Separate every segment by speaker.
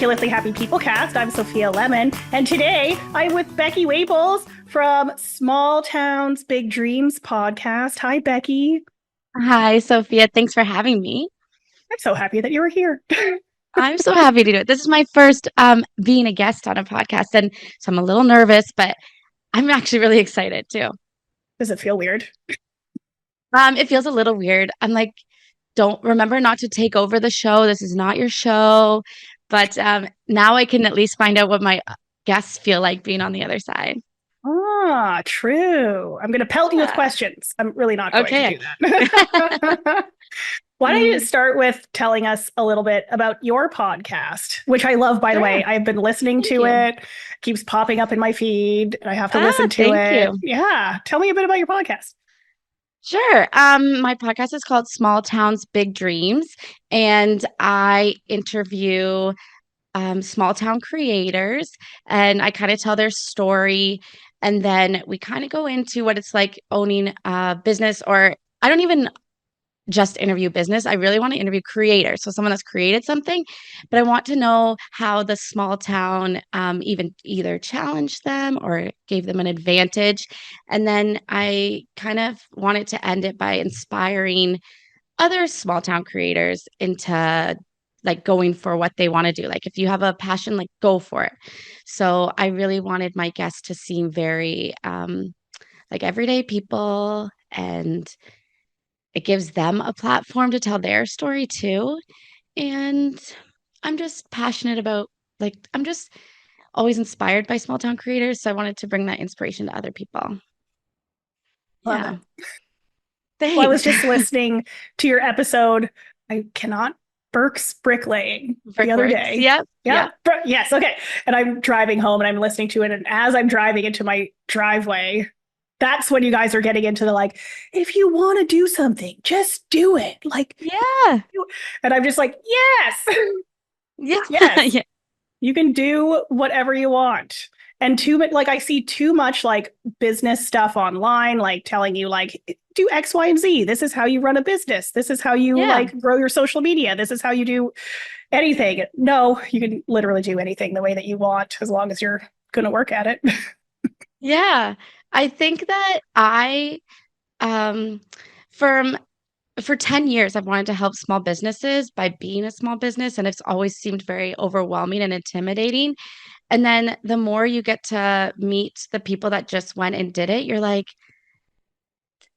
Speaker 1: Ridiculously Happy People Cast. I'm Sophia Lemon, and today I'm with Beki Waples from Small Towns, Big Dreams podcast. Hi, Becky.
Speaker 2: Hi, Sophia. Thanks for having me.
Speaker 1: I'm so happy that you were here.
Speaker 2: I'm so happy to do it. This is my first being a guest on a podcast, and so I'm a little nervous, but I'm actually really excited too.
Speaker 1: Does it feel weird?
Speaker 2: It feels a little weird. I'm like, don't remember not to take over the show. This is not your show. But now I can at least find out what my guests feel like being on the other side.
Speaker 1: Ah, true. I'm going to pelt you with
Speaker 2: Yeah.
Speaker 1: questions. I'm really not going to
Speaker 2: Okay.
Speaker 1: do that. Why don't you
Speaker 2: Mm.
Speaker 1: start with telling us a little bit about your podcast, which I love, by the way.
Speaker 2: Sure.
Speaker 1: I've been listening
Speaker 2: Thank
Speaker 1: to
Speaker 2: you.
Speaker 1: it, keeps popping up in my feed, and I have to listen to
Speaker 2: Thank
Speaker 1: it.
Speaker 2: you.
Speaker 1: Yeah. Tell me a bit about your podcast.
Speaker 2: Sure. My podcast is called Small Towns, Big Dreams, and I interview small town creators and I kind of tell their story. And then we kind of go into what it's like owning a business, or I don't even just interview business. I really want to interview creators. So someone that's created something, but I want to know how the small town even either challenged them or gave them an advantage. And then I kind of wanted to end it by inspiring other small town creators into like going for what they want to do. Like if you have a passion, like go for it. So I really wanted my guests to seem very like everyday people, and it gives them a platform to tell their story too. And I'm just passionate about, like, I'm just always inspired by small town creators. So I wanted to bring that inspiration to other people.
Speaker 1: Love it.
Speaker 2: Yeah.
Speaker 1: Well, I was
Speaker 2: Thanks.
Speaker 1: just listening to your episode. I cannot Burke's bricklaying the other
Speaker 2: Brickworks.
Speaker 1: day.
Speaker 2: Yep.
Speaker 1: Yeah.
Speaker 2: Yep.
Speaker 1: Yes. Okay. And I'm driving home and I'm listening to it. And as I'm driving into my driveway, that's when you guys are getting into the like, if you want to do something, just do it. Like,
Speaker 2: Yeah.
Speaker 1: and I'm just like, yes,
Speaker 2: Yeah.
Speaker 1: yes,
Speaker 2: Yeah.
Speaker 1: you can do whatever you want. And too much, like I see too much like business stuff online, like telling you like do X, Y, and Z. This is how you run a business. This is how you
Speaker 2: Yeah.
Speaker 1: like grow your social media. This is how you do anything. No, you can literally do anything the way that you want as long as you're going to work at it.
Speaker 2: Yeah. I think that I um from for 10 years I've wanted to help small businesses by being a small business, and it's always seemed very overwhelming and intimidating. And then the more you get to meet the people that just went and did it, you're like,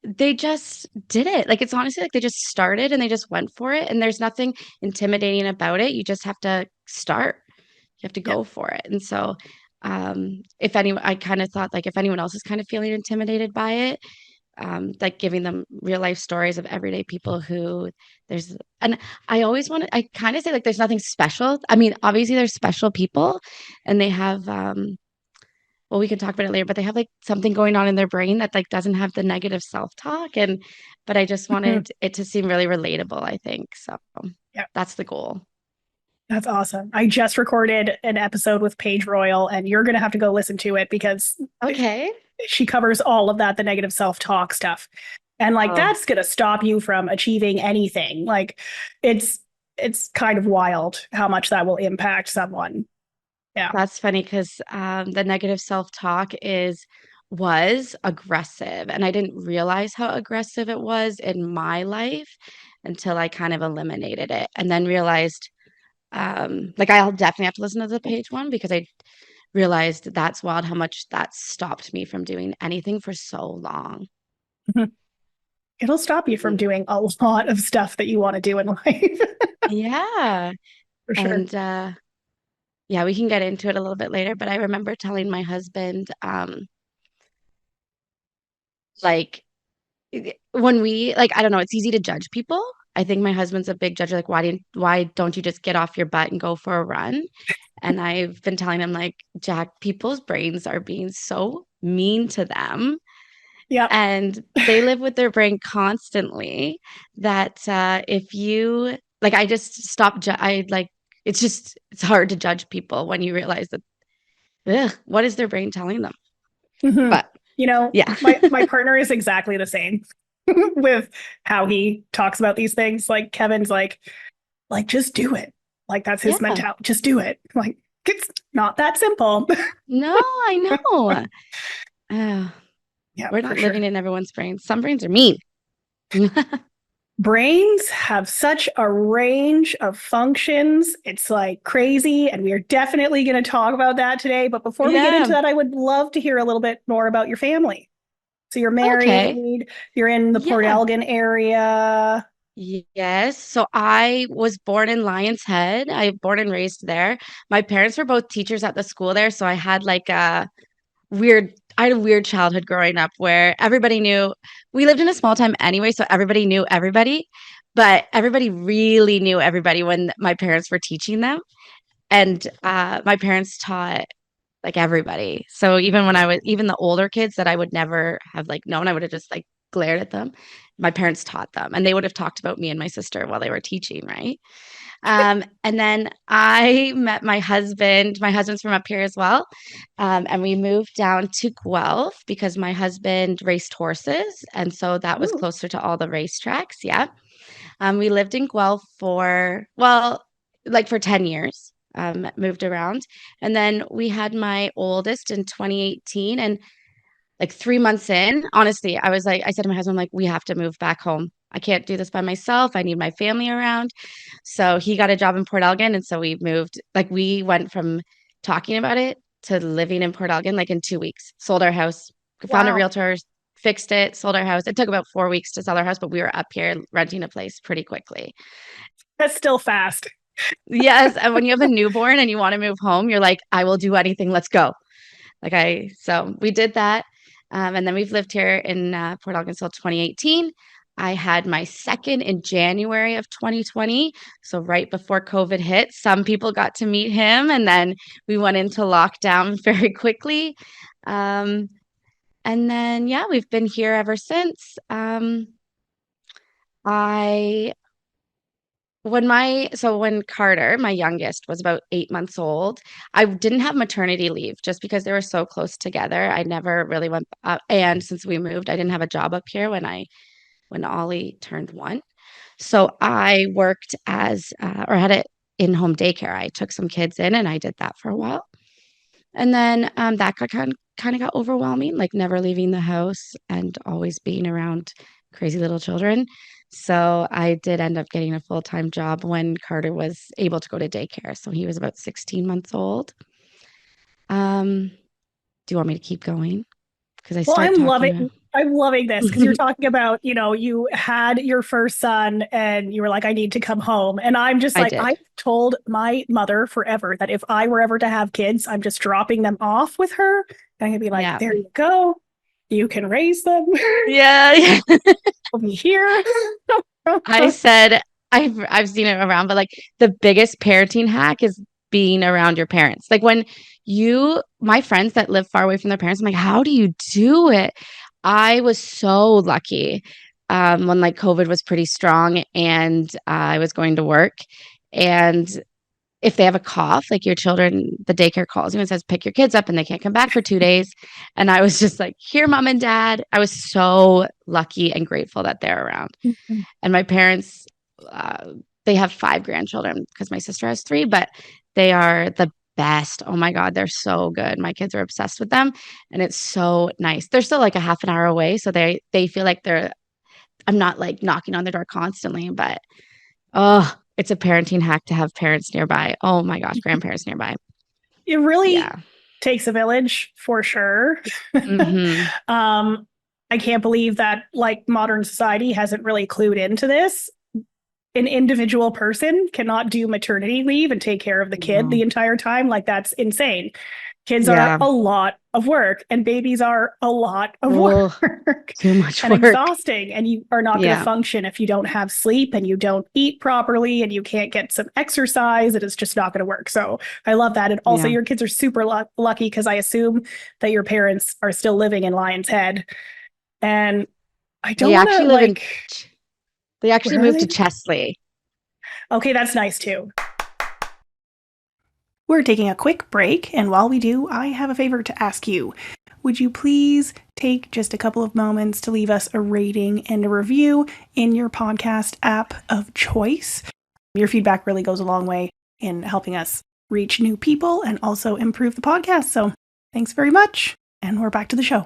Speaker 2: they just did it. Like, it's honestly like they just started and they just went for it. And there's nothing intimidating about it. You just have to start. You have to
Speaker 1: Yeah.
Speaker 2: go for it. And so, if anyone, I kind of thought like if anyone else is kind of feeling intimidated by it, like giving them real life stories of everyday people who there's, and I always want to, I kind of say like there's nothing special. I mean, obviously there's special people and they have, well, we can talk about it later, but they have like something going on in their brain that like doesn't have the negative self-talk. And, but I just wanted it to seem really relatable, I think. So
Speaker 1: Yeah.
Speaker 2: that's the goal.
Speaker 1: That's awesome. I just recorded an episode with Paige Royal, and you're going to have to go listen to it because
Speaker 2: Okay.
Speaker 1: she covers all of that, the negative self-talk stuff. And like
Speaker 2: Oh,
Speaker 1: that's going to stop you from achieving anything. Like it's it's kind of wild how much that will impact someone. Yeah.
Speaker 2: that's funny because the negative self-talk was aggressive, and I didn't realize how aggressive it was in my life until I kind of eliminated it, and then realized like I'll definitely have to listen to the page one because I realized that's wild how much that stopped me from doing anything for so long.
Speaker 1: It'll stop you from
Speaker 2: Mm.
Speaker 1: doing a lot of stuff that you want to do in life.
Speaker 2: Yeah.
Speaker 1: For sure.
Speaker 2: And yeah, we can get into it a little bit later, but I remember telling my husband, like when we like, I don't know, it's easy to judge people. I think my husband's a big judge. Like, why don't you just get off your butt and go for a run? And I've been telling him, like, Jack, people's brains are being so mean to them,
Speaker 1: Yep.
Speaker 2: and they live with their brain constantly that if you like, I just stopped. I like, it's hard to judge people when you realize that, ugh, what is their brain telling them?
Speaker 1: Mhm.
Speaker 2: But
Speaker 1: You know,
Speaker 2: yeah.
Speaker 1: my partner is exactly the same with how he talks about these things. Like Kevin's like just do it. Like that's his
Speaker 2: Yeah.
Speaker 1: mentality. Just do it. Like it's not that simple.
Speaker 2: No, I know. Uh,
Speaker 1: Yeah,
Speaker 2: we're
Speaker 1: for
Speaker 2: not living
Speaker 1: sure.
Speaker 2: in everyone's brains. Some brains are mean.
Speaker 1: Brains have such a range of functions. It's like crazy. And we are definitely going to talk about that today. But before we get into
Speaker 2: Yeah.
Speaker 1: that, I would love to hear a little bit more about your family. So you're
Speaker 2: Okay.
Speaker 1: married, you're in the Port
Speaker 2: Yeah.
Speaker 1: Elgin area.
Speaker 2: Yes. So I was born in Lion's Head. I born and raised there. My parents were both teachers at the school there, so I had a weird childhood growing up where everybody knew we lived in a small town anyway, so everybody knew everybody, but everybody really knew everybody when my parents were teaching them. And my parents taught like everybody. So even the older kids that I would never have like known, I would have just like glared at them. My parents taught them, and they would have talked about me and my sister while they were teaching, right? And then I met my husband. My husband's from up here as well. And we moved down to Guelph because my husband raced horses. And so that was
Speaker 1: Ooh,
Speaker 2: closer to all the racetracks. Yeah. We lived in Guelph for 10 years, moved around. And then we had my oldest in 2018. And like 3 months in, honestly, I said to my husband, like, we have to move back home. I can't do this by myself. I need my family around. So he got a job in Port Elgin. And so we moved, like, we went from talking about it to living in Port Elgin, like in 2 weeks, sold our house, found a
Speaker 1: wow.
Speaker 2: realtor, fixed it, sold our house. It took about 4 weeks to sell our house, but we were up here renting a place pretty quickly.
Speaker 1: That's still fast.
Speaker 2: Yes. And when you have a newborn and you want to move home, you're like, I will do anything. Let's go. So we did that. And then we've lived here in Port Elgin until 2018. I had my second in January of 2020. So right before COVID hit, some people got to meet him, and then we went into lockdown very quickly. Um, and then, yeah, we've been here ever since. I when Carter, my youngest, was about 8 months old, I didn't have maternity leave just because they were so close together. I never really went and since we moved, I didn't have a job up here when Ollie turned 1. So I worked or had it in-home daycare. I took some kids in and I did that for a while. And then that got kind of got overwhelming, like never leaving the house and always being around crazy little children. So I did end up getting a full-time job when Carter was able to go to daycare. So he was about 16 months old. Um, do you want me to keep going? Because I
Speaker 1: Well,
Speaker 2: start talking.
Speaker 1: I'm loving this because you're talking about, you had your first son and you were like, I need to come home. And I'm just
Speaker 2: I
Speaker 1: like,
Speaker 2: did.
Speaker 1: I told my mother forever that if I were ever to have kids, I'm just dropping them off with her. And I'd be like,
Speaker 2: Yeah.
Speaker 1: there you go. You can raise them.
Speaker 2: Yeah.
Speaker 1: I'll be here.
Speaker 2: I said I've seen it around, but like the biggest parenting hack is being around your parents. Like my friends that live far away from their parents, I'm like, how do you do it? I was so lucky when like COVID was pretty strong and I was going to work. And if they have a cough, like your children, the daycare calls you and says, pick your kids up and they can't come back for 2 days. And I was just like, here, mom and dad. I was so lucky and grateful that they're around. And my parents, uh, they have 5 grandchildren because my sister has 3, but they are the best. Oh my God, they're so good. My kids are obsessed with them, and it's so nice. They're still like a half an hour away, so they feel like I'm not like knocking on their door constantly, but oh, it's a parenting hack to have parents nearby. Oh my gosh, grandparents nearby.
Speaker 1: It really
Speaker 2: Yeah.
Speaker 1: takes a village for sure.
Speaker 2: Mm-hmm.
Speaker 1: um, I can't believe that like modern society hasn't really clued into this. An individual person cannot do maternity leave and take care of the kid the
Speaker 2: No.
Speaker 1: entire time. Like that's insane. Kids are
Speaker 2: Yeah.
Speaker 1: a lot of work and babies are a lot of
Speaker 2: Oh,
Speaker 1: work
Speaker 2: too much
Speaker 1: and
Speaker 2: work.
Speaker 1: exhausting. And you are not going to
Speaker 2: Yeah.
Speaker 1: function if you don't have sleep and you don't eat properly and you can't get some exercise. It is just not going to work. So I love that. And also,
Speaker 2: Yeah.
Speaker 1: your kids are super lucky because I assume that your parents are still living in Lion's Head. And I
Speaker 2: They
Speaker 1: don't want to
Speaker 2: actually live in
Speaker 1: like,
Speaker 2: They actually
Speaker 1: where are
Speaker 2: moved to
Speaker 1: they?
Speaker 2: Chesley.
Speaker 1: Okay, that's nice too. We're taking a quick break, and while we do, I have a favor to ask you. Would you please take just a couple of moments to leave us a rating and a review in your podcast app of choice? Your feedback really goes a long way. in helping us reach new people and also improve the podcast. So thanks very much. And we're back to the show.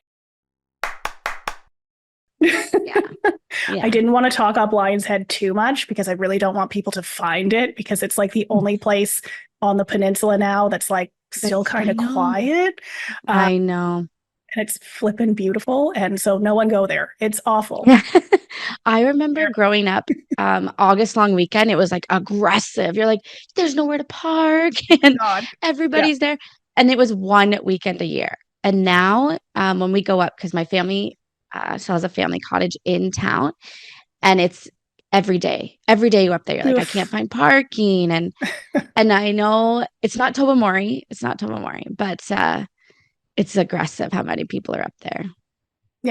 Speaker 2: Yeah. Yeah.
Speaker 1: I didn't want to talk up Lion's Head too much because I really don't want people to find it, because it's like the only place on the peninsula now that's like still kind of quiet.
Speaker 2: I know.
Speaker 1: And it's flippin' beautiful. And so no one go there. It's awful.
Speaker 2: Yeah. I remember growing up, August long weekend, it was like aggressive. You're like, there's nowhere to park and
Speaker 1: God.
Speaker 2: everybody's there. And it was one weekend a year. And now, when we go up, because my family still has a family cottage in town, and it's every day. Every day you up there, you're like, I can't find parking. And I know it's not Tobamori. It's not Tobamori, but it's aggressive how many people are up there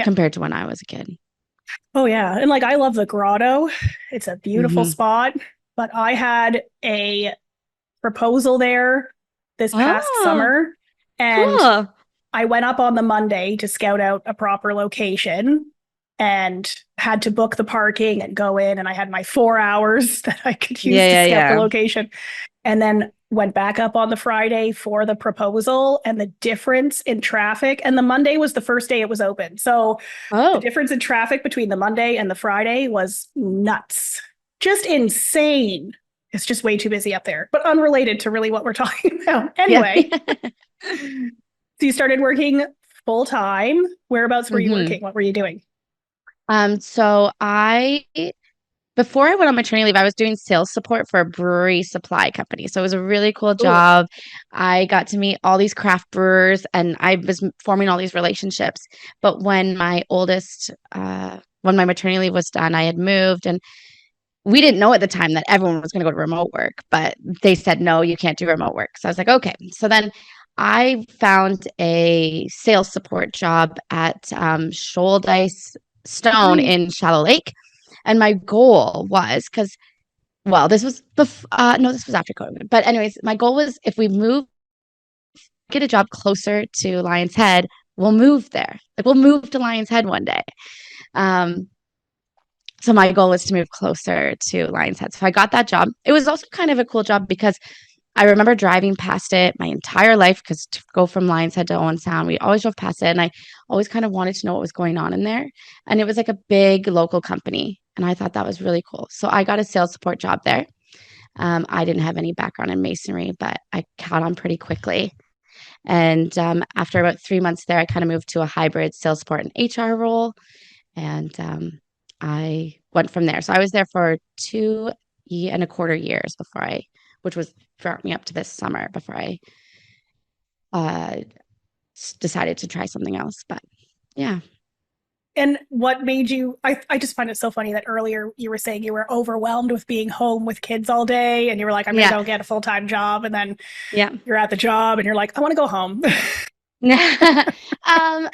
Speaker 2: compared to when I was a kid.
Speaker 1: Oh, yeah. And like, I love the grotto. It's a beautiful spot. But I had a proposal there this past summer. And
Speaker 2: cool.
Speaker 1: I went up on the Monday to scout out a proper location and had to book the parking and go in. And I had my 4 hours that I could use to scout the location. And then went back up on the Friday for the proposal, and the difference in traffic. And the Monday was the first day it was open. So the difference in traffic between the Monday and the Friday was nuts. Just insane. It's just way too busy up there, but unrelated to really what we're talking about. Anyway, so you started working full time. Whereabouts were you working? What were you doing?
Speaker 2: So before I went on maternity leave, I was doing sales support for a brewery supply company. So it was a really cool job. I got to meet all these craft brewers, and I was forming all these relationships. But when my maternity leave was done, I had moved, and we didn't know at the time that everyone was going to go to remote work, but they said, no, you can't do remote work. So I was like, okay. So then I found a sales support job at Shoaldice Stone in Shallow Lake. And my goal was, this was this was after COVID. But anyways, my goal was, if we get a job closer to Lion's Head, we'll move there. Like, we'll move to Lion's Head one day. So my goal was to move closer to Lion's Head. So I got that job. It was also kind of a cool job because I remember driving past it my entire life, because to go from Lion's Head to Owen Sound, we always drove past it. And I always kind of wanted to know what was going on in there. And it was like a big local company. And I thought that was really cool. So I got a sales support job there. I didn't have any background in masonry, but I caught on pretty quickly. And after about 3 months there, I kind of moved to a hybrid sales support and HR role. And I went from there. So I was there for 2.25 years which was brought me up to this summer before I decided to try something else. But yeah.
Speaker 1: And what made you, I just find it so funny that earlier you were saying you were overwhelmed with being home with kids all day, and you were like, I'm going to go get a full-time job. And then you're at the job and you're like, I want to go home.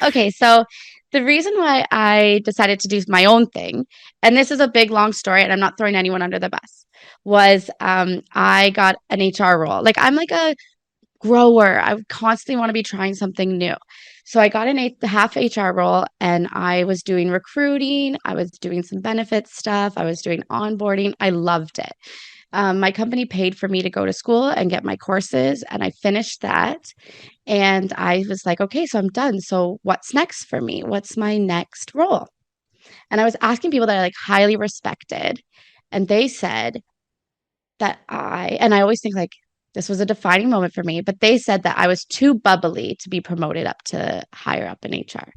Speaker 2: Okay. So the reason why I decided to do my own thing, and this is a big, long story, and I'm not throwing anyone under the bus, was I got an HR role. Like, I'm like a grower. I constantly want to be trying something new. So I got a half HR role, and I was doing recruiting. I was doing some benefits stuff. I was doing onboarding. I loved it. My company paid for me to go to school and get my courses, and I finished that. And I was like, okay, so I'm done. So what's next for me? What's my next role? And I was asking people that I like highly respected, and they said that and I always think like this was a defining moment for me, but they said that I was too bubbly to be promoted up to higher up in HR.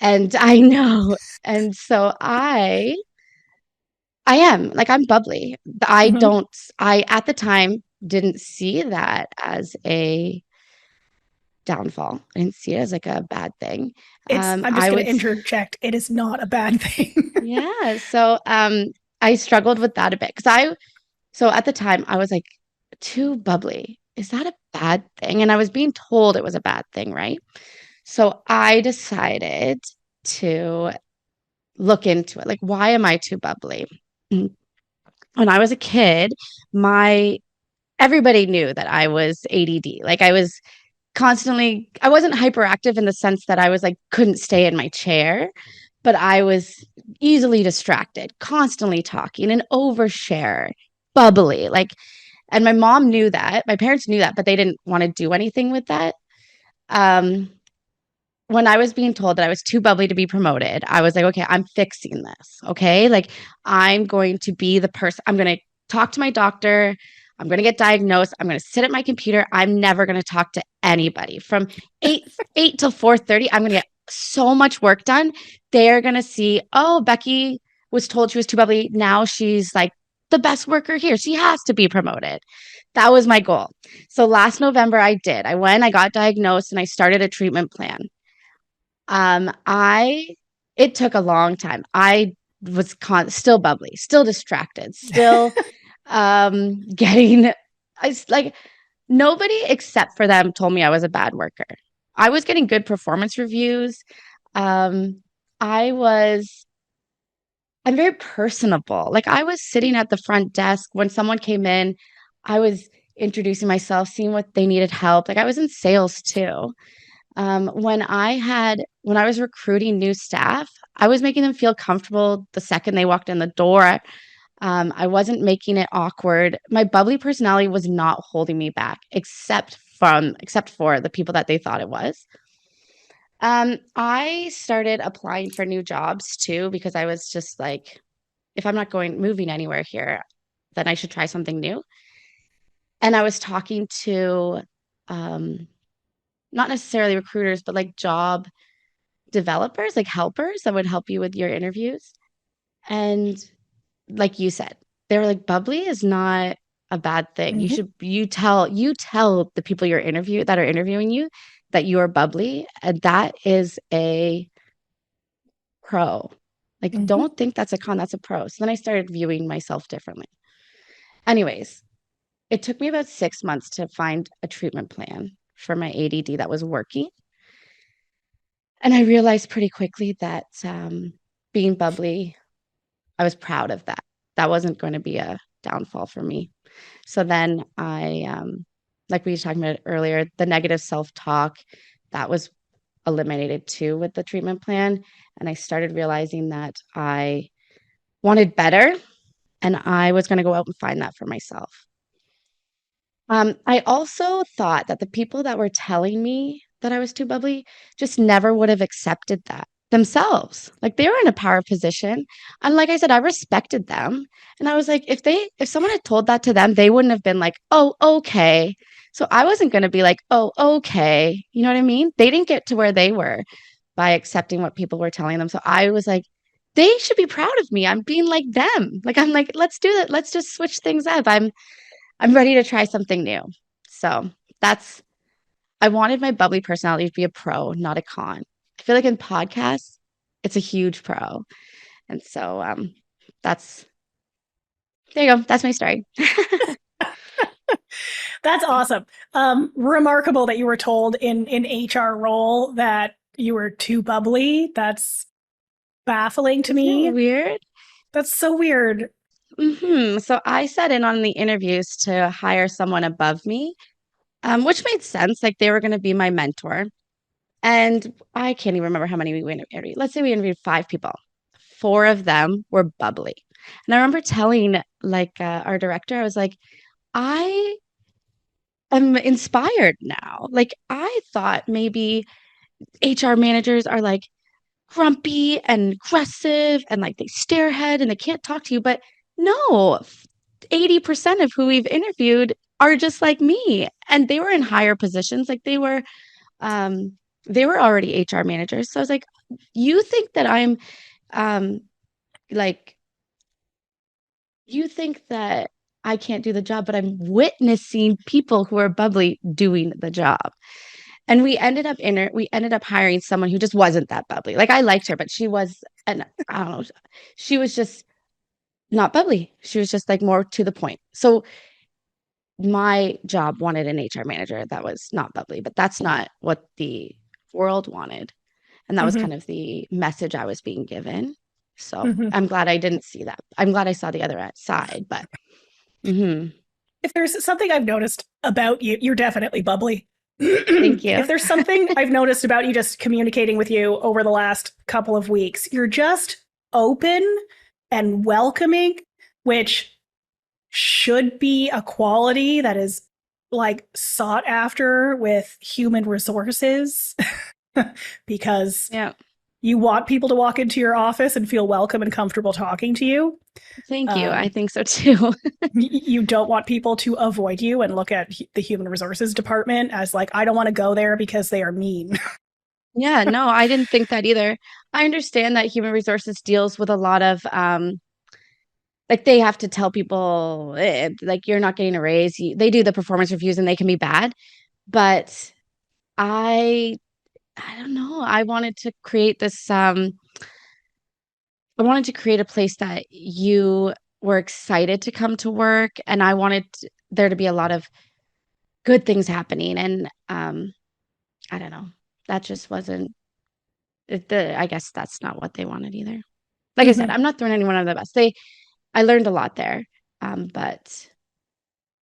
Speaker 2: And I know. And so I am like, I'm bubbly. I at the time didn't see that as a downfall. I didn't see it as like a bad thing.
Speaker 1: I'm just going to interject. It is not a bad thing.
Speaker 2: Yeah. So I struggled with that a bit, because so at the time I was like, too bubbly. Is that a bad thing? And I was being told it was a bad thing, right? So I decided to look into it. Like, why am I too bubbly? When I was a kid, everybody knew that I was ADD. Like, I wasn't hyperactive in the sense that I was like, couldn't stay in my chair, but I was easily distracted, constantly talking, an overshare, bubbly. Like, And my mom knew that. My parents knew that, but they didn't want to do anything with that. Um, when I was being told that I was too bubbly to be promoted, I was like, okay, I'm fixing this. Okay. Like, I'm going to be the person, I'm going to talk to my doctor. I'm going to get diagnosed. I'm going to sit at my computer. I'm never going to talk to anybody from 8 till 4:30. I'm going to get so much work done. They're going to see, oh, Beki was told she was too bubbly. Now she's like the best worker here. She has to be promoted. That was my goal. So last November I did. I got diagnosed, and I started a treatment plan. I It took a long time. I was still bubbly, still distracted, still getting like nobody except for them told me I was a bad worker. I was getting good performance reviews. Um, I was I'm very personable. Like, I was sitting at the front desk when someone came in, I was introducing myself, seeing what they needed help. Like, I was in sales too. When I was recruiting new staff, I was making them feel comfortable the second they walked in the door. I wasn't making it awkward. My bubbly personality was not holding me back, except for the people that they thought it was. I started applying for new jobs too, because I was just like, if I'm not moving anywhere here, then I should try something new. And I was talking to um, not necessarily recruiters, but like job developers, like helpers that would help you with your interviews. And like you said, they were like, bubbly is not a bad thing.
Speaker 1: Mhm.
Speaker 2: You tell the people that are interviewing you that you are bubbly, and that is a pro. Like,
Speaker 1: Mhm.
Speaker 2: don't think that's a con, that's a pro. So then I started viewing myself differently. Anyways, it took me about 6 months to find a treatment plan for my ADD that was working. And I realized pretty quickly that being bubbly, I was proud of that. That wasn't going to be a downfall for me. So then like we were talking about earlier, the negative self-talk, that was eliminated too with the treatment plan. And I started realizing that I wanted better, and I was going to go out and find that for myself. I also thought that the people that were telling me that I was too bubbly just never would have accepted that themselves. Like, they were in a power position. And like I said, I respected them. And I was like, if someone had told that to them, they wouldn't have been like, oh, okay. So I wasn't going to be like, oh, okay. You know what I mean? They didn't get to where they were by accepting what people were telling them. So I was like, they should be proud of me. I'm being like them. Like, I'm like, let's do that. Let's just switch things up. I'm ready to try something new. So that's, I wanted my bubbly personality to be a pro, not a con. I feel like in podcasts, it's a huge pro. And so that's, there you go. That's my story.
Speaker 1: That's awesome. Remarkable that you were told in HR role that you were too bubbly. That's baffling to
Speaker 2: Isn't it
Speaker 1: me.
Speaker 2: weird?
Speaker 1: That's so weird.
Speaker 2: So I sat in on the interviews to hire someone above me, which made sense. Like, they were going to be my mentor. And I can't even remember how many we interviewed. Let's say we interviewed 5 people. 4 of them were bubbly. And I remember telling like our director, I was like, I am inspired now. Like, I thought maybe HR managers are like grumpy and aggressive and like they stare ahead and they can't talk to you. But no, 80% of who we've interviewed are just like me. And they were in higher positions. Like, um, they were already HR managers. So I was like, you think that um, like, you think that I can't do the job, but I'm witnessing people who are bubbly doing the job. And we ended up hiring someone who just wasn't that bubbly. Like, I liked her, but and I don't know, she was just not bubbly. She was just like more to the point. So my job wanted an HR manager that was not bubbly, but that's not what the world wanted. And that was
Speaker 1: Mhm.
Speaker 2: kind of the message I was being given. So
Speaker 1: Mhm.
Speaker 2: I'm glad I didn't see that. I'm glad I saw the other side, but mhm.
Speaker 1: If there's something I've noticed about you, you're definitely bubbly.
Speaker 2: Thank you.
Speaker 1: If there's something I've noticed about you just communicating with you over the last couple of weeks, you're just open and welcoming, which should be a quality that is like sought after with human resources because
Speaker 2: Yeah.
Speaker 1: you want people to walk into your office and feel welcome and comfortable talking to you.
Speaker 2: Thank you. I think so too.
Speaker 1: You don't want people to avoid you and look at the human resources department as like, I don't want to go there because they are mean.
Speaker 2: Yeah, no, I didn't think that either. I understand that human resources deals with a lot of like they have to tell people like you're not getting a raise. They do the performance reviews and they can be bad, but I I don't know. I wanted to create a place that you were excited to come to work, and I wanted there to be a lot of good things happening. And I don't know. That just wasn't I guess that's not what they wanted either. Like I said,
Speaker 1: Mhm.
Speaker 2: I'm not throwing anyone under the bus. I learned a lot there. But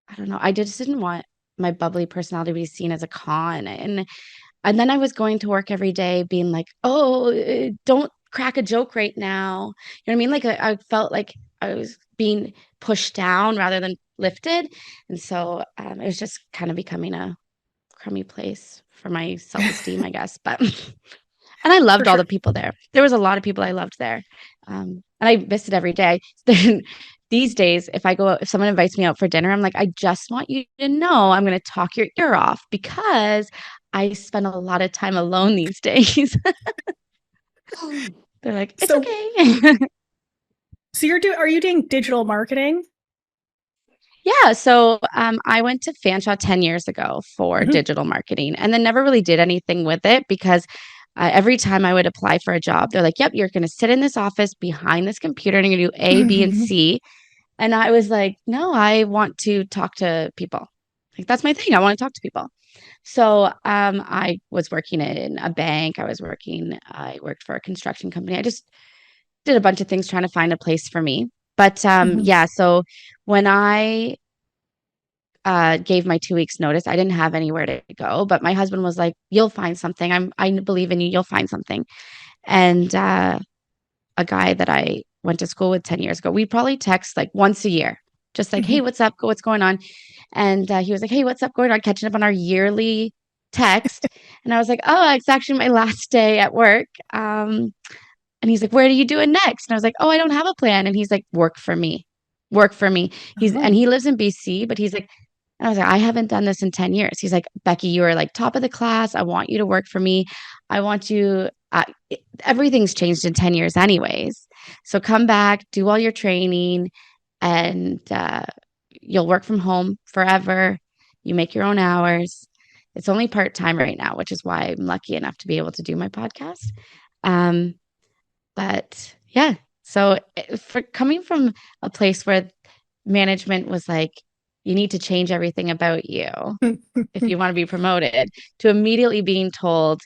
Speaker 2: I don't know. I just didn't want my bubbly personality to be seen as a con. And then I was going to work every day being like, "Oh, don't crack a joke right now." You know what I mean? Like I felt like I was being pushed down rather than lifted. And so it was just kind of becoming a crummy place for my self-esteem, I guess. But and I
Speaker 1: For
Speaker 2: loved all
Speaker 1: sure.
Speaker 2: the people there. There was a lot of people I loved there. And I miss it every day. These days, if someone invites me out for dinner, I'm like, I just want you to know I'm going to talk your ear off because I spend a lot of time alone these days. They're like, it's
Speaker 1: So,
Speaker 2: okay.
Speaker 1: are you doing digital marketing?
Speaker 2: Yeah, so I went to Fanshawe 10 years ago for
Speaker 1: Mhm.
Speaker 2: digital marketing and then never really did anything with it because every time I would apply for a job, they're like, yep, you're going to sit in this office behind this computer and you're going to do A, B, and C. And I was like, no, I want to talk to people. Like, that's my thing. I want to talk to people. So I was working in a bank. I worked for a construction company. I just did a bunch of things trying to find a place for me. But
Speaker 1: Mhm.
Speaker 2: yeah, so when I gave my 2 weeks notice. I didn't have anywhere to go, but my husband was like, "You'll find something. I believe in you. You'll find something." And a guy that I went to school with 10 years ago, we probably text like once a year, just like, "Hey,
Speaker 1: Mhm.
Speaker 2: what's up? What's going on?" And he was like, "Hey, what's up? Going on?" Catching up on our yearly text, and I was like, "Oh, it's actually my last day at work." And he's like, "Where are you doing next?" And I was like, "Oh, I don't have a plan." And he's like, "Work for me. Work for me."
Speaker 1: Oh.
Speaker 2: He lives in BC, but he's like, and I was like, "I haven't done this in 10 years." He's like, "Becky, you are like top of the class. I want you to work for me. I want you everything's changed in 10 years anyways. So come back, do all your training, and you'll work from home forever. You make your own hours. It's only part-time right now, which is why I'm lucky enough to be able to do my podcast." Um, but yeah, so for coming from a place where management was like, you need to change everything about you if you want to be promoted, to immediately being told,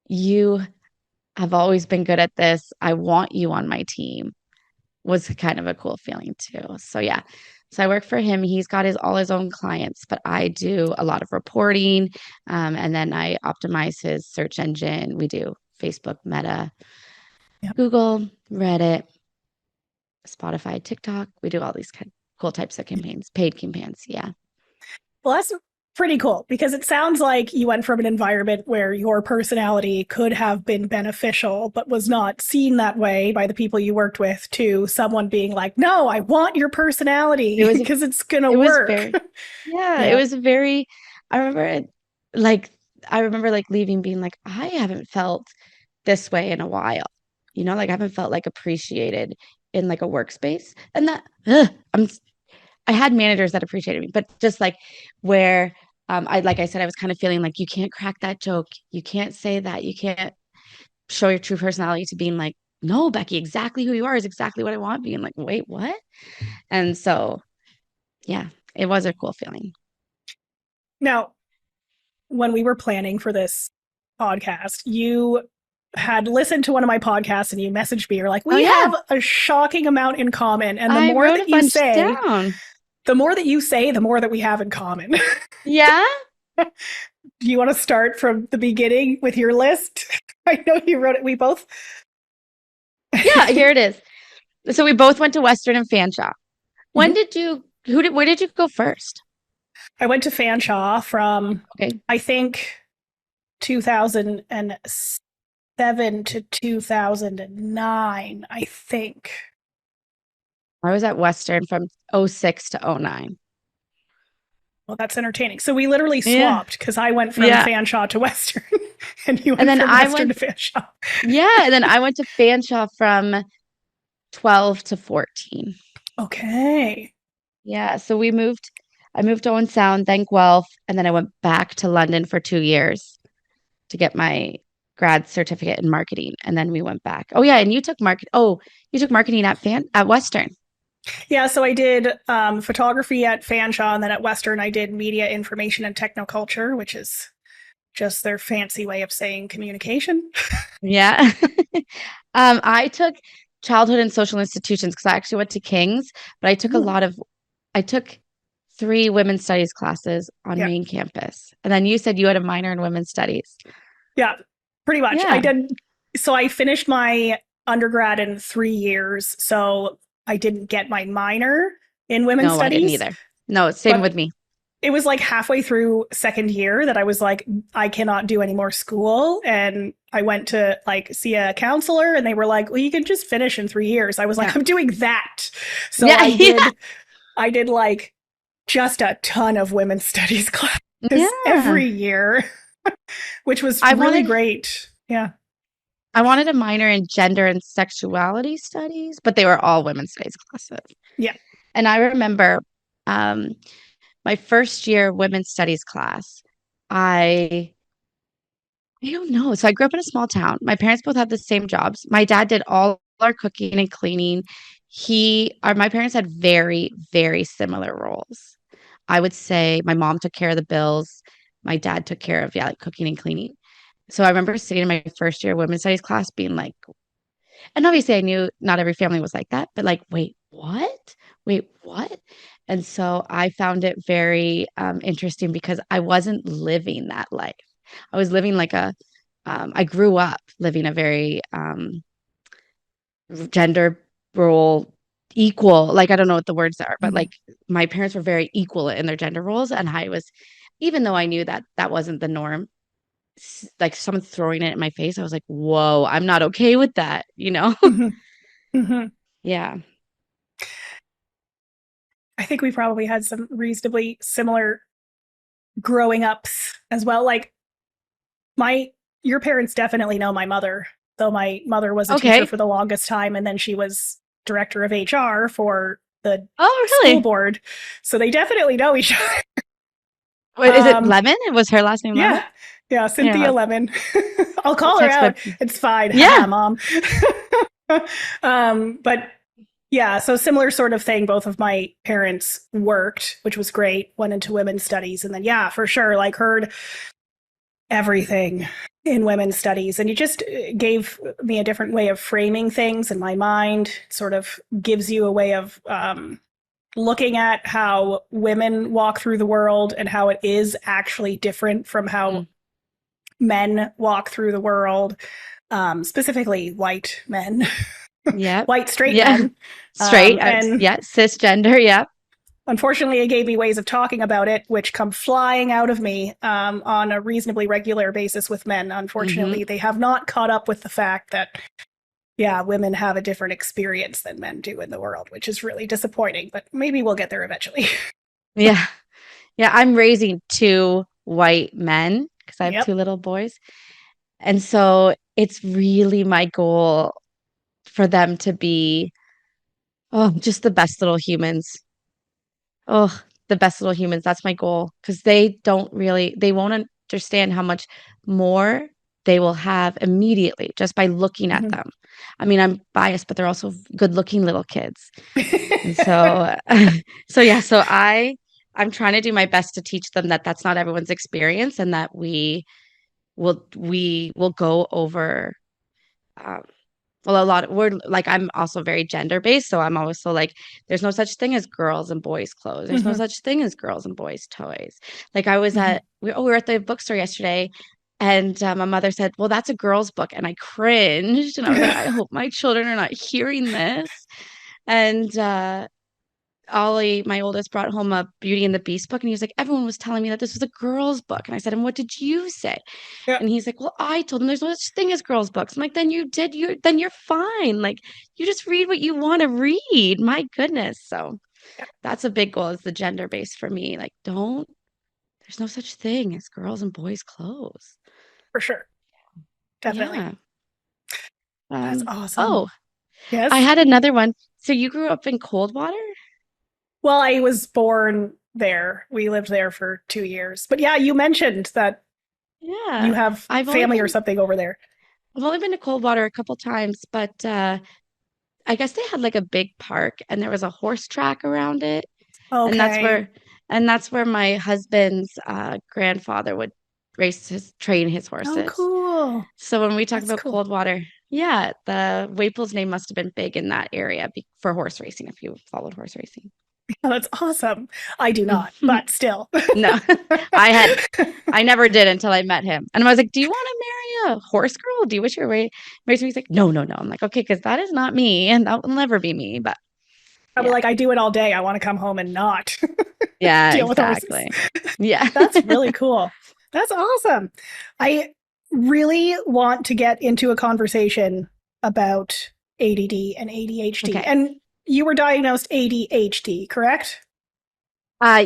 Speaker 2: you have always been good at this. I want you on my team was kind of a cool feeling too. So yeah. So I work for him. He's got all his own clients, but I do a lot of reporting. And then I optimize his search engine. We do Facebook, Meta,
Speaker 1: Yeah.
Speaker 2: Google, Reddit, Spotify, TikTok. We do all these kind of cool types of campaigns, paid campaigns. Yeah.
Speaker 1: Well, that's pretty cool because it sounds like you went from an environment where your personality could have been beneficial, but was not seen that way by the people you worked with, to someone being like, no, I want your
Speaker 2: It
Speaker 1: personality
Speaker 2: was
Speaker 1: because it's going to
Speaker 2: it was
Speaker 1: work.
Speaker 2: very yeah, it
Speaker 1: Yeah.
Speaker 2: was very I remember it like I remember like leaving being like, I haven't felt this way in a while. You know, like I haven't felt like appreciated in like a workspace. And that I had managers that appreciated me, but just like where like I said, I was kind of feeling like you can't crack that joke. You can't say that. You can't show your true personality, to being like, no, Becky, exactly who you are is exactly what I want. Being like, wait, what? And so yeah, it was a cool feeling.
Speaker 1: Now, when we were planning for this podcast, you had listened to one of my podcasts and you messaged me. You're like,
Speaker 2: Oh
Speaker 1: we
Speaker 2: yeah,
Speaker 1: have a shocking amount in common. And
Speaker 2: I wrote a bunch down.
Speaker 1: the more that you say, the more that we have in common.
Speaker 2: Yeah.
Speaker 1: Do you want to start from the beginning with your list? I know you wrote it. We both.
Speaker 2: Yeah, here it is. So we both went to Western and Fanshawe. When
Speaker 1: Mhm.
Speaker 2: did you Where did you go first?
Speaker 1: I went to Fanshawe from,
Speaker 2: Okay.
Speaker 1: I think, 2007 to 2009, I think.
Speaker 2: I was at Western from '06 to '09.
Speaker 1: Well, that's entertaining. So we literally
Speaker 2: Yeah.
Speaker 1: swapped because I went from
Speaker 2: Yeah.
Speaker 1: Fanshawe to Western and you
Speaker 2: And
Speaker 1: went
Speaker 2: then
Speaker 1: from
Speaker 2: I
Speaker 1: Western to
Speaker 2: went,
Speaker 1: Fanshawe.
Speaker 2: yeah, and then I went to Fanshawe from 12 to 14.
Speaker 1: Okay.
Speaker 2: Yeah, so I moved to Owen Sound, then Guelph, and then I went back to London for 2 years to get my grad certificate in marketing, and then we went back. Oh yeah, and you took marketing at Western.
Speaker 1: Yeah, so I did photography at Fanshawe, and then at Western I did media information and technoculture, which is just their fancy way of saying communication.
Speaker 2: Yeah. I took childhood and social institutions because I actually went to King's, but
Speaker 1: Ooh.
Speaker 2: I took three women's studies classes on
Speaker 1: Yeah.
Speaker 2: main campus. And then you said you had a minor in women's studies.
Speaker 1: Yeah, pretty much. I
Speaker 2: Yeah.
Speaker 1: did. So I finished my undergrad in 3 years. So I didn't get my minor in women's
Speaker 2: No, I didn't
Speaker 1: studies,
Speaker 2: either. No, same
Speaker 1: but
Speaker 2: with me.
Speaker 1: it was like halfway through second year that I was like, I cannot do any more school. And I went to like see a counselor and they were like, well, you can just finish in 3 years. I was like,
Speaker 2: Yeah.
Speaker 1: I'm doing that. So
Speaker 2: Yeah. Yeah.
Speaker 1: I did like just a ton of women's studies classes
Speaker 2: Yeah.
Speaker 1: every year, which was
Speaker 2: I
Speaker 1: really
Speaker 2: wanted
Speaker 1: great. Yeah.
Speaker 2: I wanted a minor in gender and sexuality studies, but they were all women's studies classes.
Speaker 1: Yeah.
Speaker 2: And I remember um, my first year women's studies class, I I don't know. So I grew up in a small town. My parents both had the same jobs. My dad did all our cooking and cleaning. My parents had very, very similar roles. I would say my mom took care of the bills. My dad took care of, yeah, like cooking and cleaning. So I remember sitting in my first year women's studies class being like, and obviously I knew not every family was like that, but like, wait, what? Wait, what? And so I found it very interesting because I wasn't living that life. I was living I grew up living a very gender role equal, like, I don't know what the words are, but
Speaker 1: Mhm.
Speaker 2: like my parents were very equal in their gender roles. And even though I knew that that wasn't the norm, like someone throwing it in my face, I was like, whoa, I'm not okay with that, you know?
Speaker 1: Mhm. Mhm.
Speaker 2: Yeah.
Speaker 1: I think we probably had some reasonably similar growing ups as well. Like my your parents definitely know my mother. So my mother was a teacher
Speaker 2: Okay.
Speaker 1: for the longest time and then she was director of HR for the
Speaker 2: Oh,
Speaker 1: school
Speaker 2: really?
Speaker 1: board. So they definitely know each other.
Speaker 2: Wait, is it Lemon? Was her last name Lemon?
Speaker 1: Yeah. Yeah,
Speaker 2: Yeah.
Speaker 1: Cynthia Lemon. I'll
Speaker 2: I'll
Speaker 1: call her
Speaker 2: text my.
Speaker 1: out. It's fine.
Speaker 2: Yeah.
Speaker 1: Haha, mom. But yeah, so similar sort of thing. Both of my parents worked, which was great, went into women's studies. And then, yeah, for sure, like heard everything in women's studies. And it just gave me a different way of framing things in my mind. It sort of gives you a way of looking at how women walk through the world and how it is actually different from how
Speaker 2: Mm.
Speaker 1: men walk through the world, specifically white men,
Speaker 2: Yep.
Speaker 1: white straight
Speaker 2: Yeah.
Speaker 1: men.
Speaker 2: Straight.
Speaker 1: And
Speaker 2: Yeah. Cisgender. Yeah.
Speaker 1: unfortunately, it gave me ways of talking about it, which come flying out of me on a reasonably regular basis with men.
Speaker 2: Hmm.
Speaker 1: Unfortunately, they have not caught up with the fact that, yeah, women have a different experience than men do in the world, which is really disappointing, but maybe we'll get there eventually.
Speaker 2: Yeah. Yeah. I'm raising two white men because I have
Speaker 1: Yep.
Speaker 2: two little boys. And so it's really my goal for them to be, oh, just the best little humans. Oh, the best little humans. That's my goal because they won't understand how much more they will have immediately just by looking at
Speaker 1: Mhm.
Speaker 2: them. I mean, I'm biased, but they're also good looking little kids. And so, I'm trying to do my best to teach them that that's not everyone's experience and that we will go over, um, well, a lot we're like I'm also very gender based, so I'm also like there's no such thing as girls and boys clothes. There's no
Speaker 1: Mhm.
Speaker 2: such thing as girls and boys toys. Like I was
Speaker 1: Mhm.
Speaker 2: we were at the bookstore yesterday and my mother said, "Well, that's a girl's book." And I cringed and I was like, "I hope my children are not hearing this." And Ollie, my oldest, brought home a Beauty and the Beast book, and he was like, everyone was telling me that this was a girl's book. And I said, and what did you say?
Speaker 1: Yeah,
Speaker 2: And he's like, well, I told him there's no such thing as girls' books. I'm like, then you're fine. Like, you just read what you want to read. My goodness. So
Speaker 1: yeah,
Speaker 2: that's a big goal is the gender base for me. Like, there's no such thing as girls and boys' clothes.
Speaker 1: for sure. Definitely.
Speaker 2: Yeah.
Speaker 1: That's
Speaker 2: Oh,
Speaker 1: awesome.
Speaker 2: I
Speaker 1: Yes.
Speaker 2: had another one. So you grew up in Coldwater?
Speaker 1: Well, I was born there. We lived there for 2 years. But yeah, you mentioned that you
Speaker 2: Yeah.
Speaker 1: have
Speaker 2: I've only
Speaker 1: family or
Speaker 2: been
Speaker 1: something over there.
Speaker 2: I've only been to Coldwater a couple times, but I guess they had like a big park and there was a horse track around it. And that's
Speaker 1: Okay.
Speaker 2: where my husband's grandfather would train his
Speaker 1: Oh,
Speaker 2: horses.
Speaker 1: cool.
Speaker 2: So when we talk
Speaker 1: That's
Speaker 2: about
Speaker 1: cool.
Speaker 2: Coldwater, yeah, the Waples name must have been big in that area for horse racing if you followed horse racing.
Speaker 1: Oh, that's awesome. I do not, but still.
Speaker 2: No, I had I never did until I met him. And I was like, do you want to marry a horse girl? Do you wish you were married to me? He's like, no, no, no. I'm like, okay, because that is not me and that will never be me. But
Speaker 1: Probably
Speaker 2: yeah.
Speaker 1: like I do it all day. I want to come home and not
Speaker 2: Yeah,
Speaker 1: deal with horses.
Speaker 2: exactly. Yeah.
Speaker 1: That's really cool. That's awesome. I really want to get into a conversation about ADD and ADHD.
Speaker 2: Okay.
Speaker 1: And you were diagnosed ADHD, correct?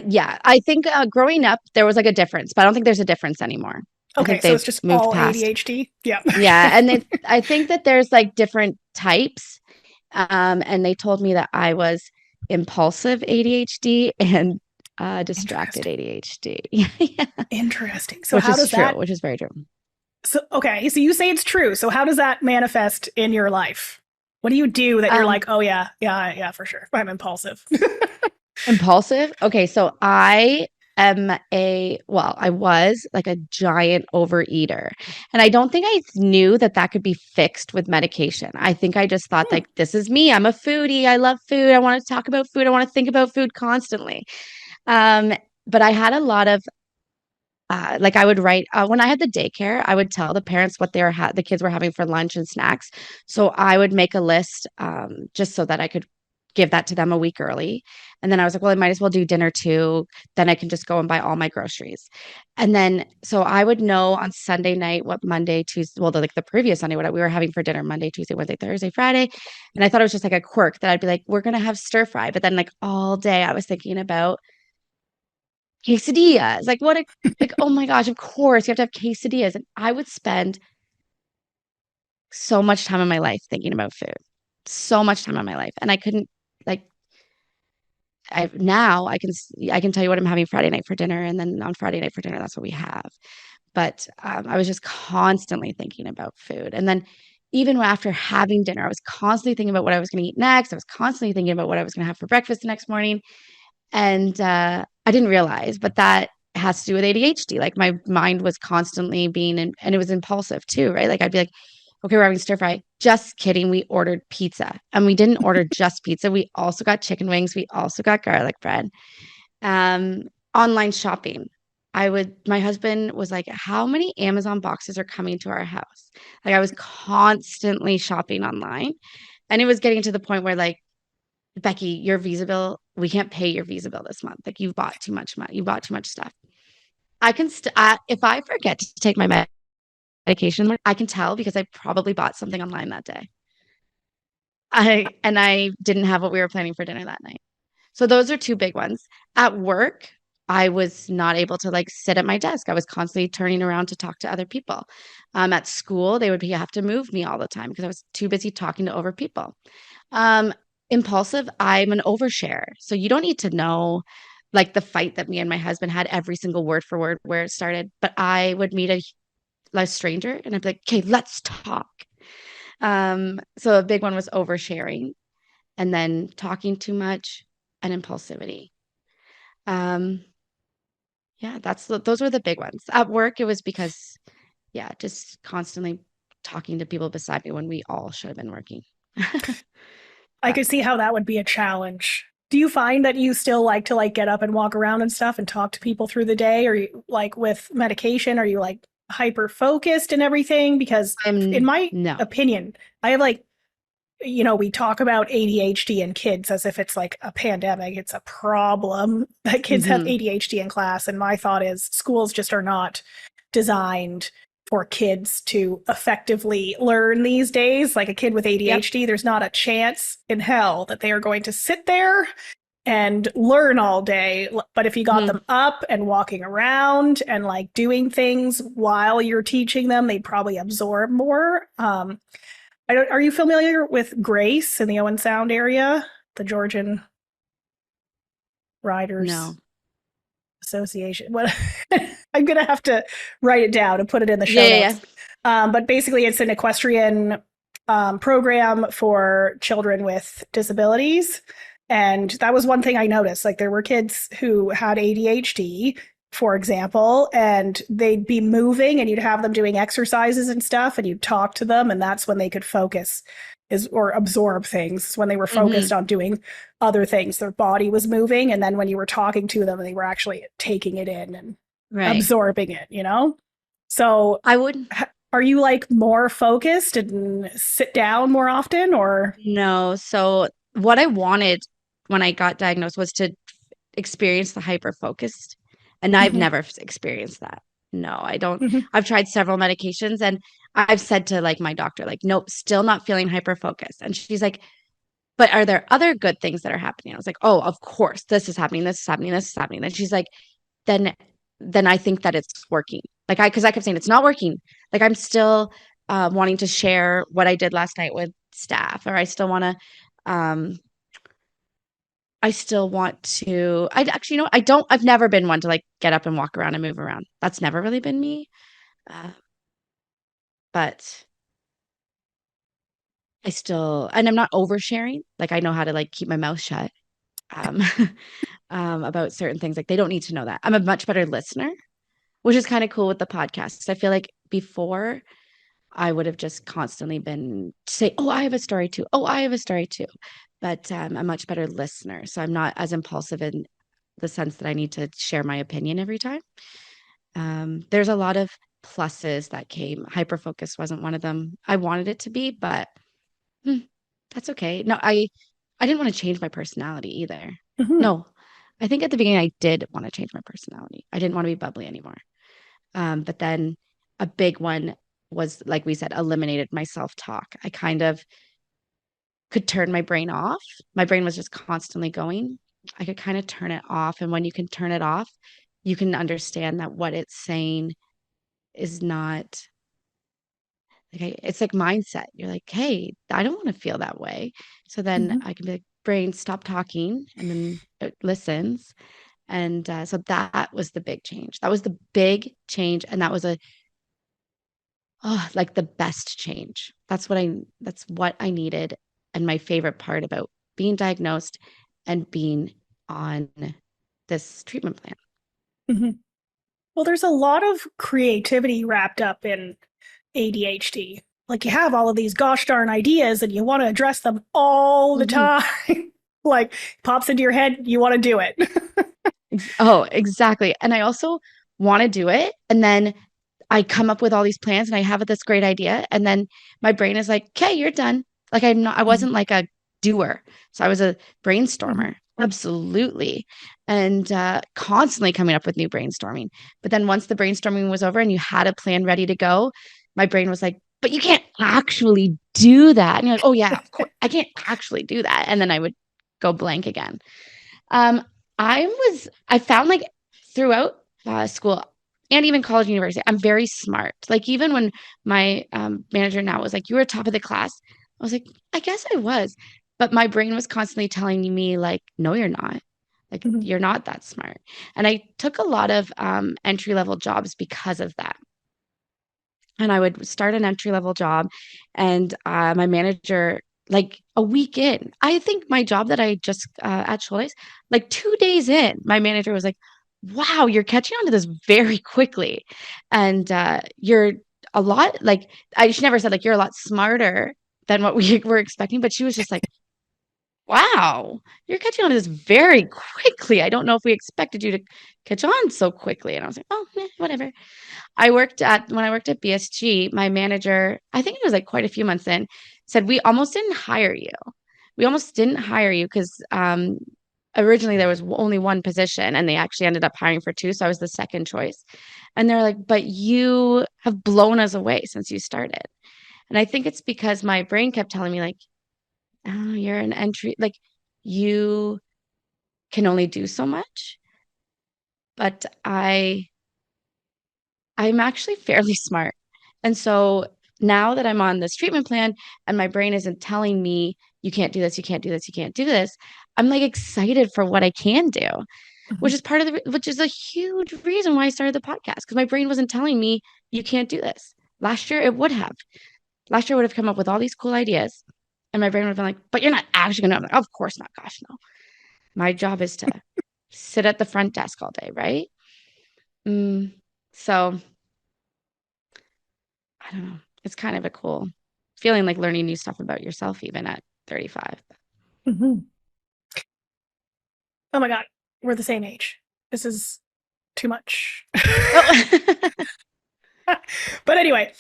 Speaker 2: Yeah. I think growing up there was like a difference, but I don't think there's a difference anymore. I
Speaker 1: Okay,
Speaker 2: think
Speaker 1: so it's
Speaker 2: they've
Speaker 1: just
Speaker 2: moved
Speaker 1: all
Speaker 2: past.
Speaker 1: ADHD. Yeah.
Speaker 2: Yeah, and I think that there's like different types. And they told me that I was impulsive ADHD and distracted
Speaker 1: Interesting.
Speaker 2: ADHD. Yeah,
Speaker 1: Interesting. So
Speaker 2: which
Speaker 1: how
Speaker 2: is
Speaker 1: does
Speaker 2: true,
Speaker 1: that
Speaker 2: which is very true.
Speaker 1: so okay, so you say it's true. So how does that manifest in your life? What do you do that you're
Speaker 2: Um,
Speaker 1: like, "Oh yeah, yeah, yeah, for sure. I'm impulsive."
Speaker 2: Impulsive. Okay, so I was like a giant overeater. And I don't think I knew that that could be fixed with medication. I think I just thought
Speaker 1: Hmm.
Speaker 2: like this is me. I'm a foodie. I love food. I want to talk about food. I want to think about food constantly. Um, but I had a lot of like I would write when I had the daycare, I would tell the parents what the kids were having for lunch and snacks. So I would make a list just so that I could give that to them a week early. And then I was like, well, I might as well do dinner too. Then I can just go and buy all my groceries. And then so I would know on Sunday night what Monday, Tuesday, well, like the previous Sunday, what we were having for dinner Monday, Tuesday, Wednesday, Thursday, Friday. And I thought it was just like a quirk that I'd be like, we're gonna have stir fry. But then like all day I was thinking about quesadillas. Like, oh my gosh, of course you have to have quesadillas. And I would spend so much time in my life thinking about food. So much time in my life. And I couldn't like I can tell you what I'm having Friday night for dinner. And then on Friday night for dinner, that's what we have. But I was just constantly thinking about food. And then even after having dinner, I was constantly thinking about what I was going to eat next. I was constantly thinking about what I was going to have for breakfast the next morning. And I didn't realize, but that has to do with ADHD. Like my mind was constantly and it was impulsive too, right? Like I'd be like, okay, we're having stir fry. Just kidding. We ordered pizza and we didn't order just pizza. We also got chicken wings. We also got garlic bread. Um, Online shopping. My husband was like, how many Amazon boxes are coming to our house? Like I was constantly shopping online and it was getting to the point where like, Becky, your Visa bill, we can't pay your Visa bill this month. Like you've bought too much money. You bought too much stuff. If I forget to take my medication, I can tell because I probably bought something online that day. I didn't have what we were planning for dinner that night. So those are two big ones. At work, I was not able to like sit at my desk. I was constantly turning around to talk to other people. At school, have to move me all the time because I was too busy talking to over people. Um, Impulsive, I'm an overshare. So you don't need to know like the fight that me and my husband had every single word for word where it started. But I would meet a stranger and I'd be like, okay, let's talk. So a big one was oversharing and then talking too much and impulsivity. Um, yeah, those were the big ones. At work, it was because, yeah, just constantly talking to people beside me when we all should have been working.
Speaker 1: I
Speaker 2: But
Speaker 1: could see how that would be a challenge. Do you find that you still like to like get up and walk around and stuff and talk to people through the day? Or you like with medication, are you like hyper focused and everything? Because in
Speaker 2: I'm
Speaker 1: my
Speaker 2: no.
Speaker 1: opinion, I have like we talk about ADHD in kids as if it's like a pandemic. It's a problem that kids have
Speaker 2: Mm-hmm.
Speaker 1: ADHD in class. And my thought is schools just are not designed for kids to effectively learn these days. Like a kid with
Speaker 2: Yep.
Speaker 1: ADHD, there's not a chance in hell that they are going to sit there and learn all day. But if you got
Speaker 2: Mm-hmm.
Speaker 1: them up and walking around and like doing things while you're teaching them, they'd probably absorb more. Are you familiar with Grace in the Owen Sound area, the Georgian Riders
Speaker 2: No.
Speaker 1: Association? What I'm gonna have to write it down and put it in the
Speaker 2: Yeah,
Speaker 1: show
Speaker 2: yeah, yeah.
Speaker 1: notes. But basically, it's an equestrian program for children with disabilities. And that was one thing I noticed. Like there were kids who had ADHD, for example, and they'd be moving and you'd have them doing exercises and stuff, and you'd talk to them, and that's when they could focus or absorb things when they were
Speaker 2: Mm-hmm.
Speaker 1: focused on doing other things. Their body was moving, and then when you were talking to them, they were actually taking it in and
Speaker 2: Right.
Speaker 1: absorbing it. So
Speaker 2: I would
Speaker 1: are you like more focused and sit down more often or
Speaker 2: no. So what I wanted when I got diagnosed was to experience the hyper focused, and I've
Speaker 1: Mhm,
Speaker 2: never experienced that. No, I don't.
Speaker 1: mhm,
Speaker 2: I've tried several medications, and I've said to like my doctor, like, nope, still not feeling hyper focused. And she's like, but are there other good things that are happening? I was like, oh, of course, this is happening, this is happening, this is happening. And she's like, then I think that it's working. Like because I kept saying it's not working. Like I'm still wanting to share what I did last night with staff, or um, I still want to. I actually, I don't. I've never been one to like get up and walk around and move around. That's never really been me. Uh, but and I'm not oversharing. Like I know how to like keep my mouth shut um, about certain things. Like they don't need to know that. I'm a much better listener, which is kind of cool with the podcast. I feel like before I would have just constantly been say, "Oh, I have a story too. Oh, I have a story too." But I'm a much better listener, so I'm not as impulsive in the sense that I need to share my opinion every time. There's a lot of pluses that came. Hyperfocus wasn't one of them. I wanted it to be, but hmm, that's okay. No, I didn't want to change my personality either.
Speaker 1: mhm,
Speaker 2: No, I think at the beginning I did want to change my personality. I didn't want to be bubbly anymore. But then a big one was, like we said, eliminated my self talk. I kind of could turn my brain off. My brain was just constantly going. I could kind of turn it off. And when you can turn it off, you can understand that what it's saying is not like it's like mindset. You're like, hey, I don't want to feel that way. So then
Speaker 1: mhm,
Speaker 2: I can be like, brain, stop talking, and then it listens. And so that was the big change. That was the big change, and that was like the best change. That's what I needed, and my favorite part about being diagnosed and being on this treatment plan.
Speaker 1: mhm. Well, there's a lot of creativity wrapped up in ADHD. Like you have all of these gosh darn ideas and you want to address them all the
Speaker 2: Mhm.
Speaker 1: time. Like pops into your head, you want to do it.
Speaker 2: Oh, exactly. And I also want to do it, and then I come up with all these plans and I have this great idea. And then my brain is like, okay, you're done. Like I
Speaker 1: Mhm,
Speaker 2: wasn't like a doer. So I was a
Speaker 1: mhm,
Speaker 2: brainstormer. Absolutely. And constantly coming up with new brainstorming. But then once the brainstorming was over and you had a plan ready to go, my brain was like, but you can't actually do that. And you're like, oh yeah, of course I can't actually do that. And then I would go blank again. Um, I found like throughout school and even college and university, I'm very smart. Like even when my manager now was like, "You were top of the class," I was like, "I guess I was," but my brain was constantly telling me like, "No, you're not. Like
Speaker 1: mhm,
Speaker 2: you're not that smart." And I took a lot of entry level jobs because of that. And I would start an entry level job, and my manager, like a week in, I think my job that I just at Shoals, like 2 days in, my manager was like, "Wow, you're catching on to this very quickly, and you're a lot like." She never said like you're a lot smarter than what we were expecting, but she was just like, "Wow, you're catching on to this very quickly. I don't know if we expected you to catch on so quickly." And I was like, "Oh, whatever." When I worked at BSG, my manager, I think it was like quite a few months in, said, we almost didn't hire you. We almost didn't hire you because originally there was only one position and they actually ended up hiring for two. So I was the second choice. And they're like, but you have blown us away since you started. And I think it's because my brain kept telling me, like, oh, you're an entry, like, you can only do so much. But I'm actually fairly smart. And so now that I'm on this treatment plan and my brain isn't telling me, you can't do this, you can't do this, you can't do this, I'm like excited for what I can do,
Speaker 1: Mhm.
Speaker 2: which is a huge reason why I started the podcast because my brain wasn't telling me, you can't do this. Last year, it would have. Last year, I would have come up with all these cool ideas. And my brain would have been like, but you're not actually going to. Like, of course not. Gosh, no. My job is to sit at the front desk all day, right? So I don't know. It's kind of a cool feeling, like learning new stuff about yourself, even at 35.
Speaker 1: Mhm. Oh my God, we're the same age. This is too much.
Speaker 2: Oh,
Speaker 1: But anyway,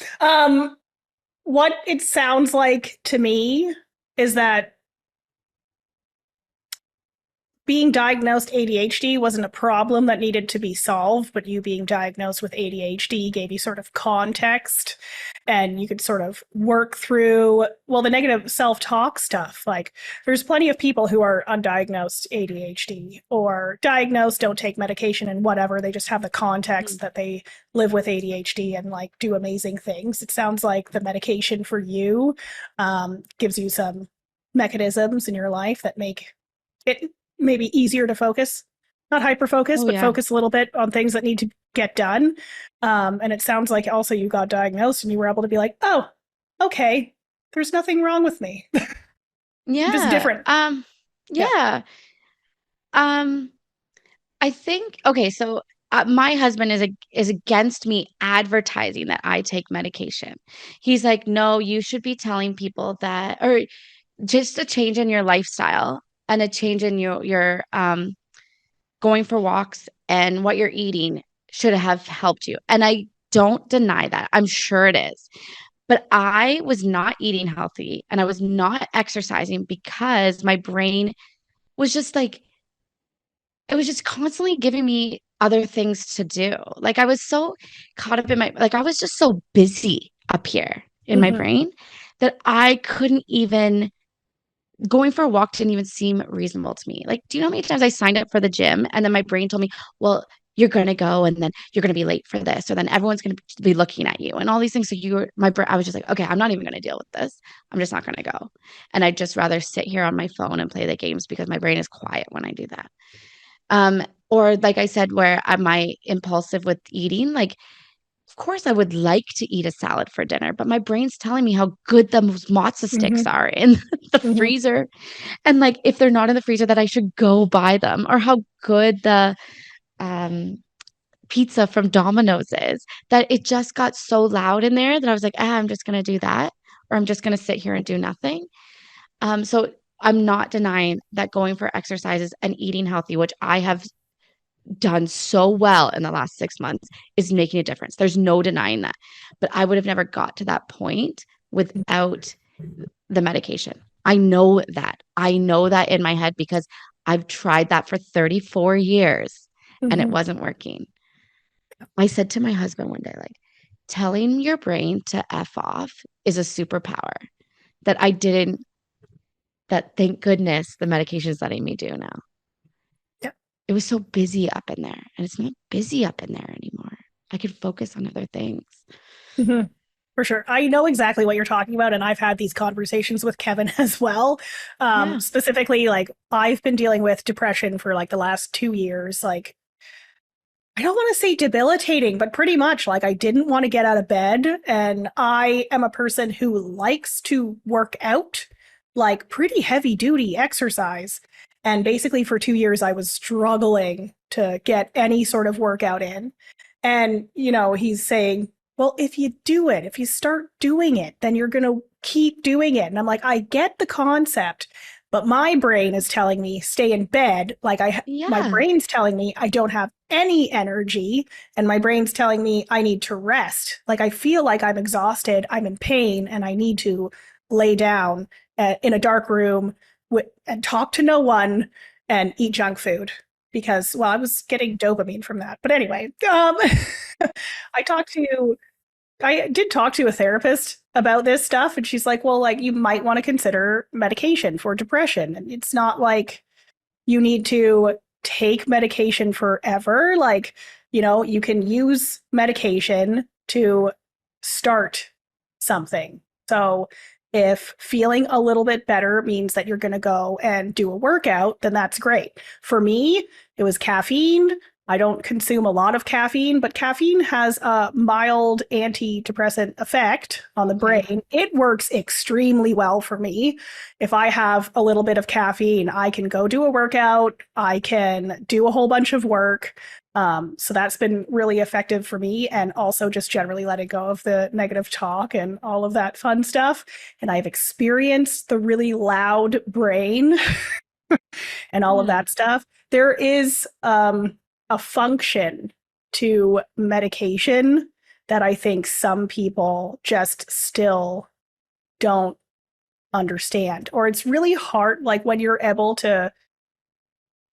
Speaker 1: what it sounds like to me is that being diagnosed ADHD wasn't a problem that needed to be solved, but you being diagnosed with ADHD gave you sort of context and you could sort of work through, well, the negative self-talk stuff. Like there's plenty of people who are undiagnosed ADHD or diagnosed, don't take medication and whatever. They just have the context that they live with ADHD and like do amazing things. It sounds like the medication for you gives you some mechanisms in your life that make it maybe easier to focus, not hyper focus,
Speaker 2: oh
Speaker 1: but
Speaker 2: yeah.
Speaker 1: focus a little bit on things that need to get done. And it sounds like also you got diagnosed and you were able to be like, oh, okay, there's nothing wrong with me. I'm just
Speaker 2: Yeah.
Speaker 1: different. Yeah.
Speaker 2: Yeah. Um, I think okay, so my husband is against me advertising that I take medication. He's like, "No, you should be telling people that or just a change in your lifestyle and a change in your going for walks and what you're eating should have helped you." And I don't deny that. I'm sure it is. But I was not eating healthy and I was not exercising because my brain was just like it was just constantly giving me other things to do. Like I was so caught up in my like I was just so busy up here in my
Speaker 1: Mm-hmm.
Speaker 2: brain that I couldn't even going for a walk didn't even seem reasonable to me. Like, do you know how many times I signed up for the gym and then my brain told me, well, you're going to go and then you're going to be late for this, or then everyone's going to be looking at you and all these things. So I was just like, okay, I'm not even going to deal with this. I'm just not going to go. And I'd just rather sit here on my phone and play the games because my brain is quiet when I do that. Or like I said, where am I impulsive with eating? Like, of course, I would like to eat a salad for dinner, but my brain's telling me how good those matzo
Speaker 1: Mm-hmm.
Speaker 2: sticks are in the
Speaker 1: Mm-hmm.
Speaker 2: freezer. And like, if they're not in the freezer, that I should go buy them, or how good the um, pizza from Domino's is. That it just got so loud in there that I was like, I'm just going to do that, or I'm just going to sit here and do nothing. So I'm not denying that going for exercises and eating healthy, which I have done so well in the last 6 months, is making a difference. There's no denying that. But I would have never got to that point without the medication. I know that. I know that in my head because I've tried that for 34 years and it
Speaker 1: Mm-hmm.
Speaker 2: wasn't working. I said to my husband one day, like, telling your brain to F off is a superpower that I didn't, that thank goodness the medication is letting me do now.
Speaker 1: Yeah.
Speaker 2: It was so busy up in there and it's not busy up in there anymore. I could focus on other things.
Speaker 1: Mm-hmm. For sure. I know exactly what you're talking about. And I've had these conversations with Kevin as well.
Speaker 2: Yeah.
Speaker 1: Specifically, like I've been dealing with depression for like the last 2 years. Like I don't want to say debilitating, but pretty much like I didn't want to get out of bed. And I am a person who likes to work out, like pretty heavy duty exercise. And basically, for 2 years, I was struggling to get any sort of workout in. And, he's saying, well, if you do it, if you start doing it, then you're going to keep doing it. And I'm like, I get the concept, but my brain is telling me stay in bed. Like my
Speaker 2: Yeah.
Speaker 1: brain's telling me I don't have any energy, and my brain's telling me I need to rest. Like I feel like I'm exhausted, I'm in pain, and I need to lay down in a dark room and talk to no one and eat junk food because, well, I was getting dopamine from that. But anyway, I talked to I did talk to a therapist about this stuff, and she's like, well, like, you might want to consider medication for depression. And it's not like you need to take medication forever. Like, you can use medication to start something. So if feeling a little bit better means that you're going to go and do a workout, then that's great. For me, it was caffeine. I don't consume a lot of caffeine, but caffeine has a mild antidepressant effect on the brain. It works extremely well for me. If I have a little bit of caffeine, I can go do a workout. I can do a whole bunch of work. So that's been really effective for me, and also just generally letting go of the negative talk and all of that fun stuff. And I've experienced the really loud brain and all of that stuff. There is a function to medication that I think some people just still don't understand. Or it's really hard, like when you're able to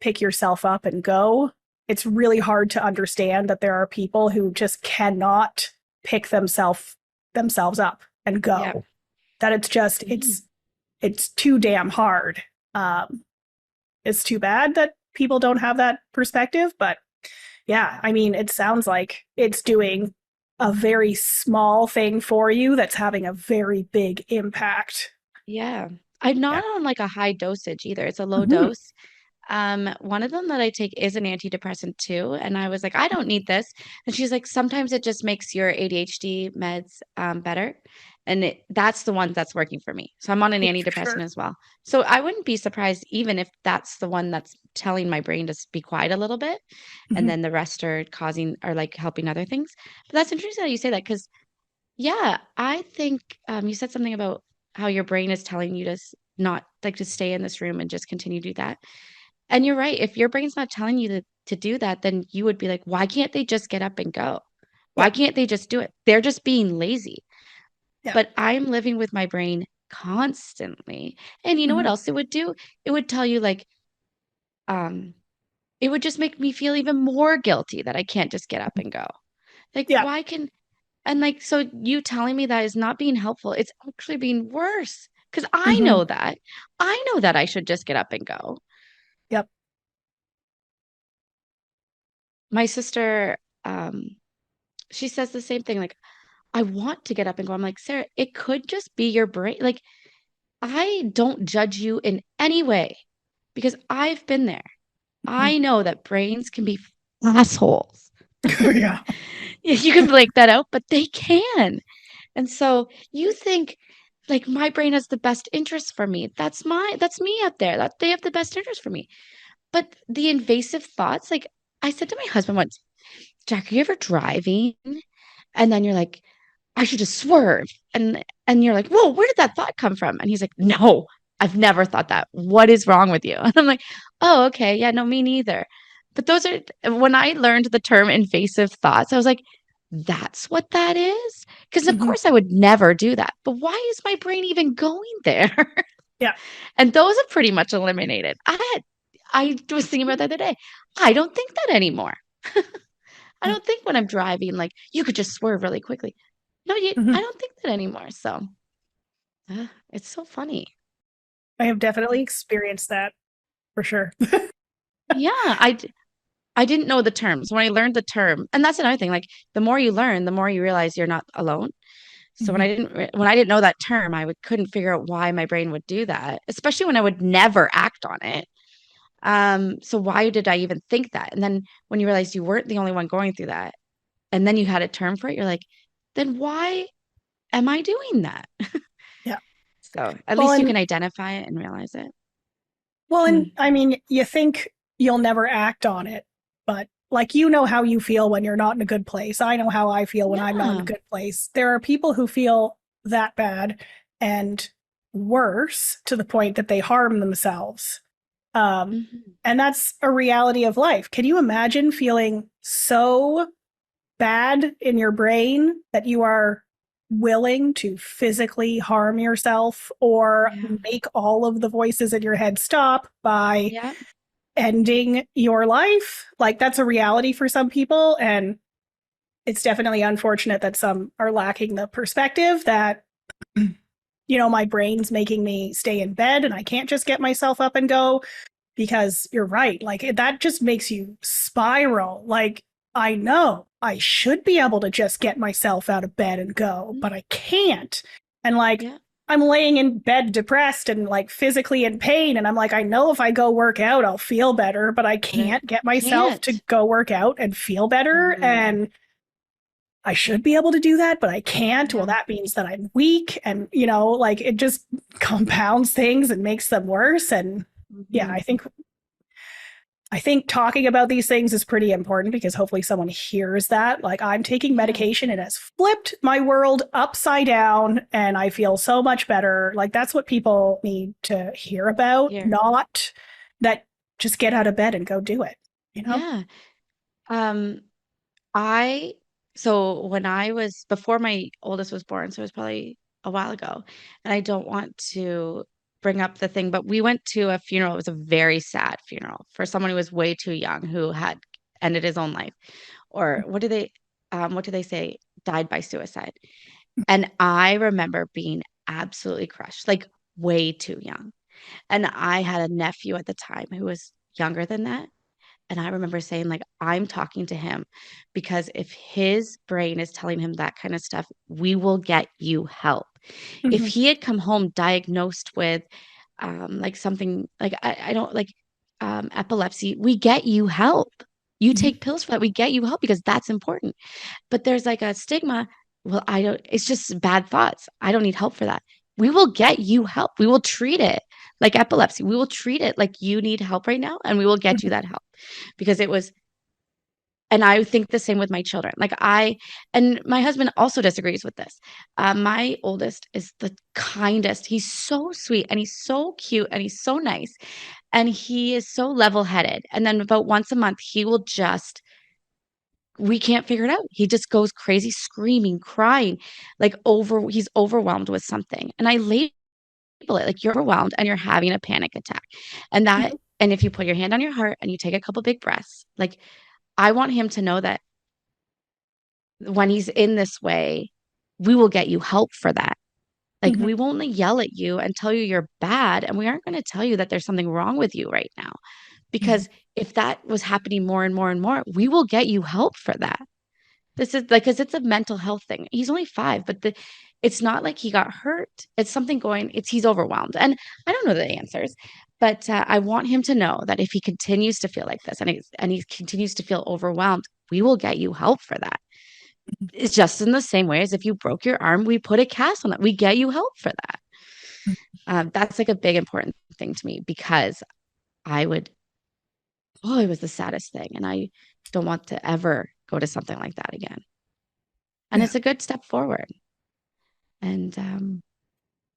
Speaker 1: pick yourself up and go, it's really hard to understand that there are people who just cannot pick themselves up and go. Yeah. That it's just it's too damn hard. It's too bad that people don't have that perspective, but yeah, I mean, it sounds like it's doing a very small thing for you that's having a very big impact.
Speaker 2: Yeah. I'm not on like a high dosage either. It's a low dose. One of them that I take is an antidepressant too. And I was like, I don't need this. And she's like, sometimes it just makes your ADHD meds better. And that's the one that's working for me. So I'm on an antidepressant as well. So I wouldn't be surprised even if that's the one that's telling my brain to be quiet a little bit. And then the rest are causing or like helping other things. But that's interesting that you say that because, yeah, I think you said something about how your brain is telling you to not like to stay in this room and just continue to do that. And you're right. If your brain's not telling you to do that, then you would be like, why can't they just get up and go? Why can't they just do it? They're just being lazy. Yeah. But I'm living with my brain constantly. And you know what else it would do? It would tell you like, it would just make me feel even more guilty that I can't just get up and go. Like, why can, and like, so you telling me that is not being helpful. It's actually being worse because I know that. I know that I should just get up and go.
Speaker 1: Yep.
Speaker 2: My sister, she says the same thing. Like, I want to get up and go. I'm like, Sarah, it could just be your brain. Like, I don't judge you in any way because I've been there. I know that brains can be assholes.
Speaker 1: Yeah.
Speaker 2: You can blank that out, but they can. And so you think like my brain has the best interest for me. That's me up there. That they have the best interest for me. But the invasive thoughts, like I said to my husband once, Jack, are you ever driving? And then you're like, I should just swerve. And you're like, whoa, where did that thought come from? And he's like, no, I've never thought that. What is wrong with you? And I'm like, oh, okay. Yeah, no, me neither. But those are when I learned the term invasive thoughts, I was like, that's what that is? Because of course I would never do that. But why is my brain even going there?
Speaker 1: Yeah.
Speaker 2: And those are pretty much eliminated. I was thinking about the other day. I don't think that anymore. I don't think when I'm driving, like you could just swerve really quickly. No, I don't think that anymore. So it's so funny.
Speaker 1: I have definitely experienced that for sure.
Speaker 2: Yeah, I didn't know the terms. When I learned the term, and that's another thing, like the more you learn, the more you realize you're not alone. So when I didn't know that term, couldn't figure out why my brain would do that, especially when I would never act on it. So why did I even think that? And then when you realize you weren't the only one going through that, and then you had a term for it, you're like, then why am I doing that?
Speaker 1: Yeah.
Speaker 2: So at least you can identify it and realize it.
Speaker 1: Well, and I mean, you think you'll never act on it, but like how you feel when you're not in a good place. I know how I feel when I'm not in a good place. There are people who feel that bad and worse to the point that they harm themselves. And that's a reality of life. Can you imagine feeling so bad in your brain that you are willing to physically harm yourself or
Speaker 2: Yeah.
Speaker 1: make all of the voices in your head stop by
Speaker 2: Yeah.
Speaker 1: ending your life. Like that's a reality for some people. And it's definitely unfortunate that some are lacking the perspective that, my brain's making me stay in bed and I can't just get myself up and go, because you're right. Like that just makes you spiral. Like I know I should be able to just get myself out of bed and go, but I can't. And like
Speaker 2: Yeah.
Speaker 1: I'm laying in bed depressed and like physically in pain. And I'm like, I know if I go work out, I'll feel better, but I
Speaker 2: But I
Speaker 1: can't get myself to
Speaker 2: can't.
Speaker 1: go work out and feel better.
Speaker 2: Mm,
Speaker 1: And I should be able to do that, but I can't. Well,
Speaker 2: yeah.
Speaker 1: that means that I'm weak. And, like it just compounds things and makes them worse. And yeah,
Speaker 2: Mhm.
Speaker 1: I think talking about these things is pretty important because hopefully someone hears that. Like, I'm taking
Speaker 2: Yeah.
Speaker 1: medication and it has flipped my world upside down and I feel so much better. Like, that's what people need to hear about,
Speaker 2: Here.
Speaker 1: not that just get out of bed and go do it, you know?
Speaker 2: Yeah. Um, I so when I was before my oldest was born, so it was probably a while ago, and I don't want to bring up the thing, but we went to a funeral. It was a very sad funeral for someone who was way too young, who had ended his own life, or what do they say? Died by suicide. And I remember being absolutely crushed, like way too young. And I had a nephew at the time who was younger than that. And I remember saying, like, I'm talking to him because if his brain is telling him that kind of stuff, we will get you help. If
Speaker 1: Mhm,
Speaker 2: he had come home diagnosed with like something like I don't like epilepsy, we get you help. You
Speaker 1: mhm,
Speaker 2: take pills for that, we get you help because that's important. But there's like a stigma. Well, I don't, it's just bad thoughts. I don't need help for that. We will get you help. We will treat it like epilepsy. We will treat it like you need help right now, and we will get you
Speaker 1: mhm,
Speaker 2: that help because it was. And I think the same with my children. And my husband also disagrees with this. My oldest is the kindest. He's so sweet and he's so cute and he's so nice and he is so level headed. And then about once a month, he will just we can't figure it out. He just goes crazy, screaming, crying, he's overwhelmed with something. And I label it like you're overwhelmed and you're having a panic attack.
Speaker 1: mhm,
Speaker 2: And if you put your hand on your heart and you take a couple big breaths, like I want him to know that when he's in this way, we will get you help for that. Like
Speaker 1: mhm,
Speaker 2: we won't yell at you and tell you you're bad. And we aren't going to tell you that there's something wrong with you right now.
Speaker 1: mhm,
Speaker 2: Because if that was happening more and more and more, we will get you help for that. This is like, because it's a mental health thing. He's only 5, but it's not like he got hurt. It's something he's overwhelmed. And I don't know the answers, but I want him to know that if he continues to feel like this and he continues to feel overwhelmed, we will get you help for that. It's just in the same way as if you broke your arm, we put a cast on that. We get you help for that. That's like a big important thing to me because I would, oh, it was the saddest thing. And I don't want to ever go to something like that again. And
Speaker 1: yeah,
Speaker 2: it's a good step forward. And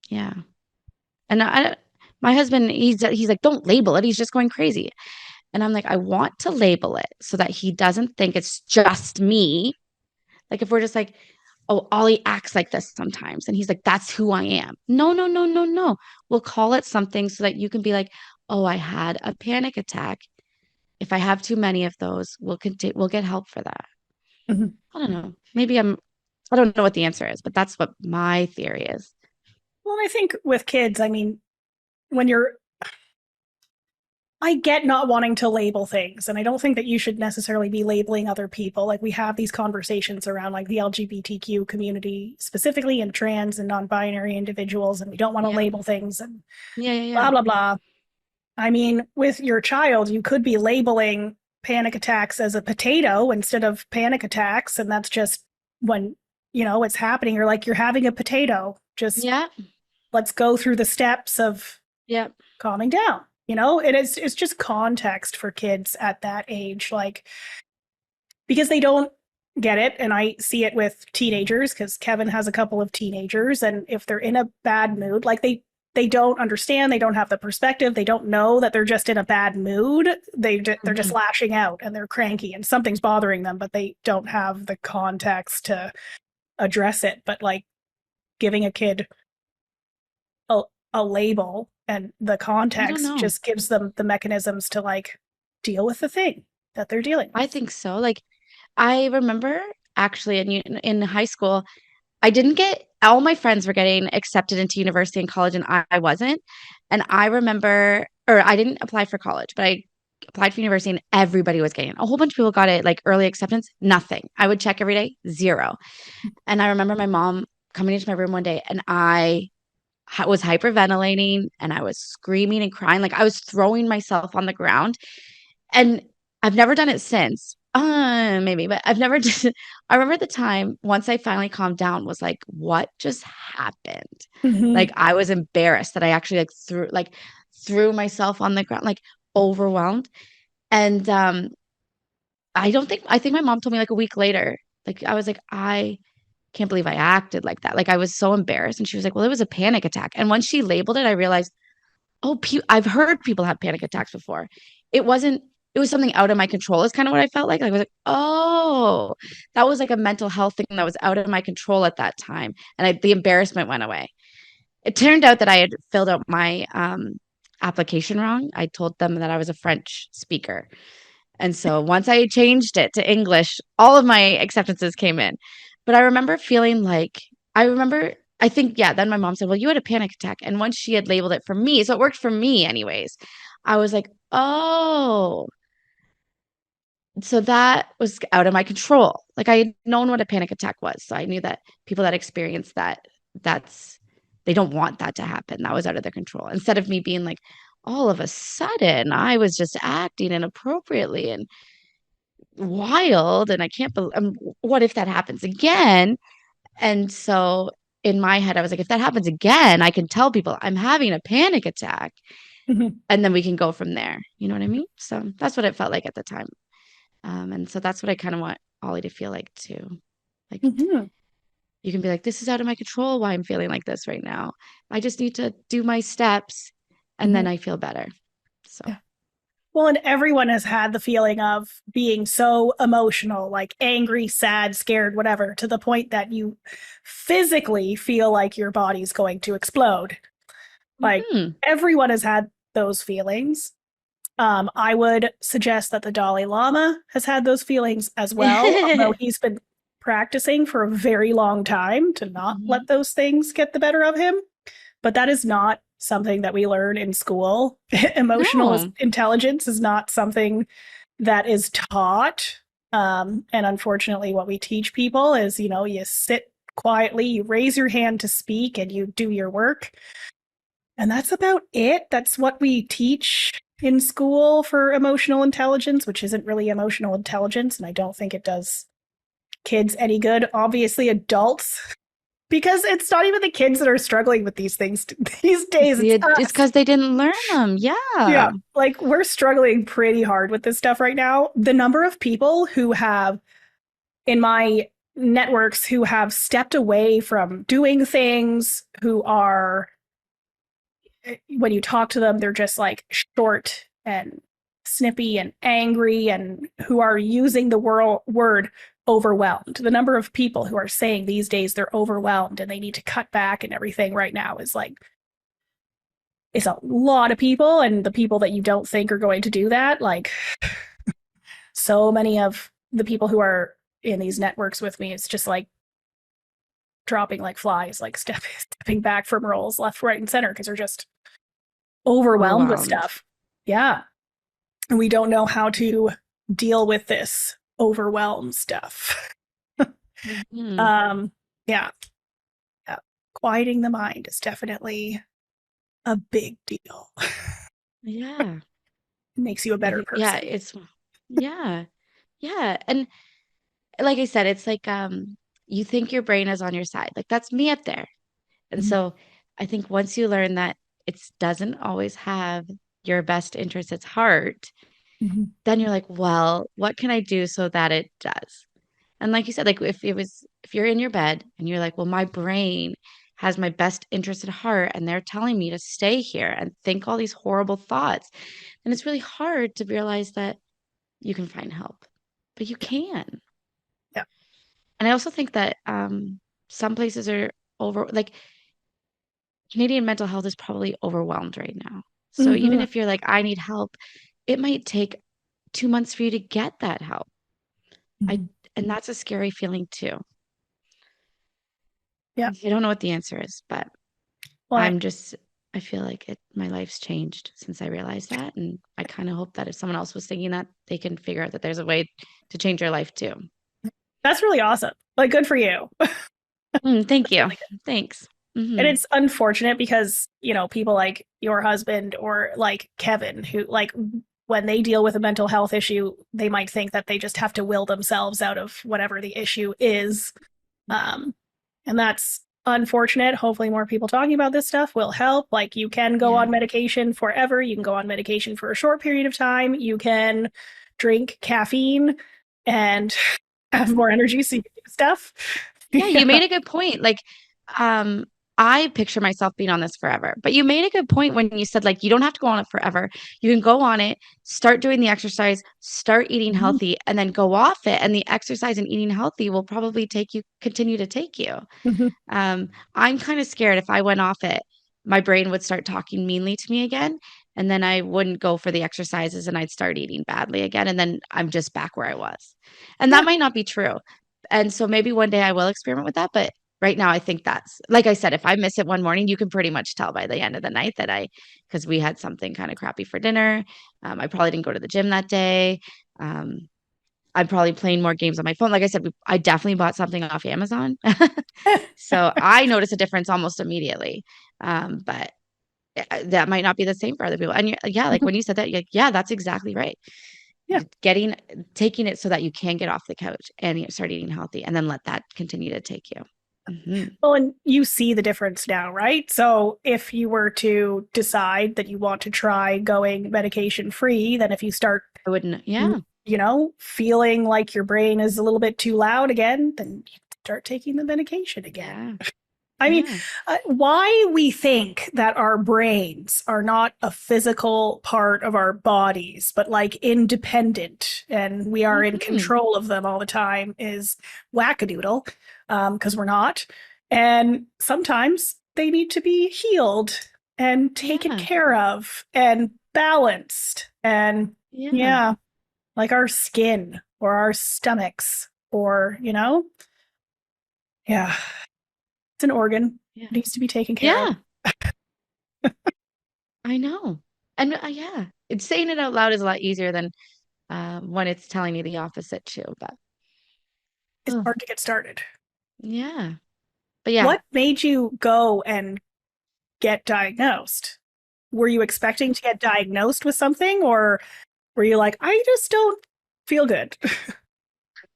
Speaker 2: yeah. And my husband, he's like, don't label it. He's just going crazy. And I'm like, I want to label it so that he doesn't think it's just me. Like if we're just like, oh, Ollie acts like this sometimes. And he's like, that's who I am. No, no, no, no, no. We'll call it something so that you can be like, oh, I had a panic attack. If I have too many of those, we'll get help for that.
Speaker 1: mhm.
Speaker 2: I don't know. I don't know what the answer is, but that's what my theory is.
Speaker 1: Well, I think with kids, I mean, when you're I get not wanting to label things, and I don't think that you should necessarily be labeling other people. Like we have these conversations around like the LGBTQ community specifically and trans and non-binary individuals, and we don't want to
Speaker 2: Yeah.
Speaker 1: label things and
Speaker 2: Yeah, yeah,
Speaker 1: blah
Speaker 2: yeah.
Speaker 1: blah blah. I mean, with your child, you could be labeling panic attacks as a potato instead of panic attacks, and that's just when it's happening. You're like, you're having a potato. Just
Speaker 2: Yeah.
Speaker 1: let's go through the steps of
Speaker 2: Yeah.
Speaker 1: calming down. It's just context for kids at that age, like because they don't get it. And I see it with teenagers because Kevin has a couple of teenagers, and if they're in a bad mood, like they don't understand, they don't have the perspective, they don't know that they're just in a bad mood. They're just
Speaker 2: Mhm.
Speaker 1: lashing out and they're cranky and something's bothering them, but they don't have the context to address it. But like giving a kid a, a label, and the
Speaker 2: I don't
Speaker 1: context
Speaker 2: know.
Speaker 1: just gives them the mechanisms to like deal with the thing that they're dealing
Speaker 2: I
Speaker 1: with.
Speaker 2: think so. Like I remember actually in high school, I didn't get all my friends were getting accepted into university and college, and I wasn't. And I remember, or I didn't apply for college, but I applied for university and everybody was getting it. A whole bunch of people got it like early acceptance, nothing. I would check every day, zero. And I remember my mom coming into my room one day and I was hyperventilating and I was screaming and crying. Like I was throwing myself on the ground. And I've never done it since. Maybe, but I've never just, I remember the time once I finally calmed down was like, what just happened? Like
Speaker 1: Mm-hmm.
Speaker 2: I was embarrassed that I actually threw myself on the ground, like overwhelmed. And I think my mom told me like a week later, like I was like, I can't believe I acted like that. Like I was so embarrassed. And she was like, well, it was a panic attack. And once she labeled it, I realized, oh, I've heard people have panic attacks before. It wasn't, it was something out of my control, is kind of what I felt like. Like I was like, oh, that was like a mental health thing that was out of my control at that time. And the embarrassment went away. It turned out that I had filled out my application wrong. I told them that I was a French speaker. And so once I changed it to English, all of my acceptances came in. But I remember feeling like, I think, yeah, then my mom said, well, you had a panic attack. And once she had labeled it for me, so it worked for me anyways, I was like, oh, so that was out of my control. Like I had known what a panic attack was. So I knew that people that experience that, that's, they don't want that to happen. That was out of their control. Instead of me being like, all of a sudden, I was just acting inappropriately and wild. And I can't believe, what if that happens again? And so in my head, I was like, if that happens again, I can tell people I'm having a panic attack
Speaker 1: Mm-hmm.
Speaker 2: and then we can go from there. You know what I mean? So that's what it felt like at the time. And so that's what I kind of want Ollie to feel like too. Like
Speaker 1: Mm-hmm.
Speaker 2: you can be like, this is out of my control why I'm feeling like this right now. I just need to do my steps and
Speaker 1: Mm-hmm.
Speaker 2: then I feel better. So,
Speaker 1: Yeah. Well, and everyone has had the feeling of being so emotional, like angry, sad, scared, whatever, to the point that you physically feel like your body's going to explode. Like
Speaker 2: mhm.
Speaker 1: everyone has had those feelings. I would suggest that the Dalai Lama has had those feelings as well, although he's been practicing for a very long time to not let
Speaker 2: Mhm.
Speaker 1: those things get the better of him. But that is not something that we learn in school. Emotional
Speaker 2: No.
Speaker 1: intelligence is not something that is taught. And unfortunately, what we teach people is, you sit quietly, you raise your hand to speak, and you do your work. And that's about it. That's what we teach in school for emotional intelligence, which isn't really emotional intelligence. And I don't think it does kids any good. Obviously, adults, because it's not even the kids that are struggling with these things these days. It's
Speaker 2: It's
Speaker 1: us.
Speaker 2: because they didn't learn them. Yeah.
Speaker 1: Yeah. Like we're struggling pretty hard with this stuff right now. The number of people who have in my networks who have stepped away from doing things, who are when you talk to them, they're just like short and snippy and angry, and who are using the word overwhelmed. The number of people who are saying these days they're overwhelmed and they need to cut back and everything right now is like, it's a lot of people. And the people that you don't think are going to do that, like so many of the people who are in these networks with me, it's just like dropping like flies, like stepping back from roles left, right, and center because they're just overwhelmed with
Speaker 2: Overwhelmed.
Speaker 1: stuff. Yeah. And we don't know how to deal with this overwhelmed stuff.
Speaker 2: Mhm.
Speaker 1: um, yeah. Yeah. Quieting the mind is definitely a big deal.
Speaker 2: Yeah.
Speaker 1: It makes you a
Speaker 2: I
Speaker 1: better
Speaker 2: think, yeah,
Speaker 1: person.
Speaker 2: yeah. Yeah. And like I said, it's like you think your brain is on your side. Like that's me up there. And
Speaker 1: Mhm.
Speaker 2: so I think once you learn that it doesn't always have your best interest at heart,
Speaker 1: Mhm.
Speaker 2: then you're like, well, what can I do so that it does? And like you said, like if you're in your bed and you're like, well, my brain has my best interest at heart and they're telling me to stay here and think all these horrible thoughts, then it's really hard to realize that you can find help. But you
Speaker 1: Yeah.
Speaker 2: can.
Speaker 1: Yeah.
Speaker 2: And I also think that some places are like Canadian mental health is probably overwhelmed right now. So even
Speaker 1: Hmm.
Speaker 2: if you're like, I need help, it might take 2 months for you to get that help. I
Speaker 1: Hmm.
Speaker 2: and that's a scary feeling too.
Speaker 1: Yeah.
Speaker 2: I don't know what the answer is, but
Speaker 1: Well,
Speaker 2: I'm just I feel like my life's changed since I realized that. And I kind of hope that if someone else was thinking that, they can figure out that there's a way to change their life too.
Speaker 1: that's really awesome. Like, good for you.
Speaker 2: Thank
Speaker 1: That's
Speaker 2: you.
Speaker 1: really good.
Speaker 2: Thanks.
Speaker 1: And
Speaker 2: Hmm.
Speaker 1: it's unfortunate because, people like your husband or like Kevin, who, like, when they deal with a mental health issue, they might think that they just have to will themselves out of whatever the issue is. Um, and that's unfortunate. Hopefully, more people talking about this stuff will help. Like, you can go
Speaker 2: Yeah.
Speaker 1: on medication forever. You can go on medication for a short period of time. You can drink caffeine and have more energy so you can do stuff.
Speaker 2: Yeah, you
Speaker 1: Yeah.
Speaker 2: made a good point. Like, um, I picture myself being on this forever, but you made a good point when you said, like, you don't have to go on it forever. You can go on it, start doing the exercise, start eating
Speaker 1: Mhm.
Speaker 2: healthy, and then go off it. And the exercise and eating healthy will probably continue to take you.
Speaker 1: Mhm.
Speaker 2: I'm kind of scared if I went off it, my brain would start talking meanly to me again. And then I wouldn't go for the exercises and I'd start eating badly again. And then I'm just back where I was. And that
Speaker 1: Yeah.
Speaker 2: might not be true. And so maybe one day I will experiment with that. But right now, I think that's like I said, if I miss it one morning, you can pretty much tell by the end of the night that because we had something kind of crappy for dinner. I probably didn't go to the gym that day. Um, I'm probably playing more games on my phone. Like I said, I definitely bought something off Amazon. So I notice a difference almost immediately. But that might not be the same for other people. And yeah, like when you said that, you're like, yeah, that's exactly right.
Speaker 1: Yeah.
Speaker 2: Getting, taking it so that you can get off the couch and you start eating healthy and then let that continue to take you. Hmm.
Speaker 1: Well, and you see the difference now, right? So if you were to decide that you want to try going medication free, then if you start,
Speaker 2: I wouldn't, yeah,
Speaker 1: feeling like your brain is a little bit too loud again, then you start taking the medication again.
Speaker 2: yeah,
Speaker 1: I mean,
Speaker 2: yeah.
Speaker 1: why we think that our brains are not a physical part of our bodies, but like independent and we are in
Speaker 2: Hmm.
Speaker 1: control of them all the time is wackadoodle, because we're not. And sometimes they need to be healed and taken
Speaker 2: Yeah,
Speaker 1: care of and balanced. And
Speaker 2: yeah,
Speaker 1: yeah, like our skin or our stomachs or, yeah, it's an organ.
Speaker 2: yeah,
Speaker 1: It needs to be taken care of.
Speaker 2: yeah. I know. And yeah, it's saying it out loud is a lot easier than when it's telling you the opposite too. But
Speaker 1: It's
Speaker 2: oh,
Speaker 1: hard to get started.
Speaker 2: yeah, but yeah,
Speaker 1: What made you go and get diagnosed? Were you expecting to get diagnosed with something, or were you like, I just don't feel good?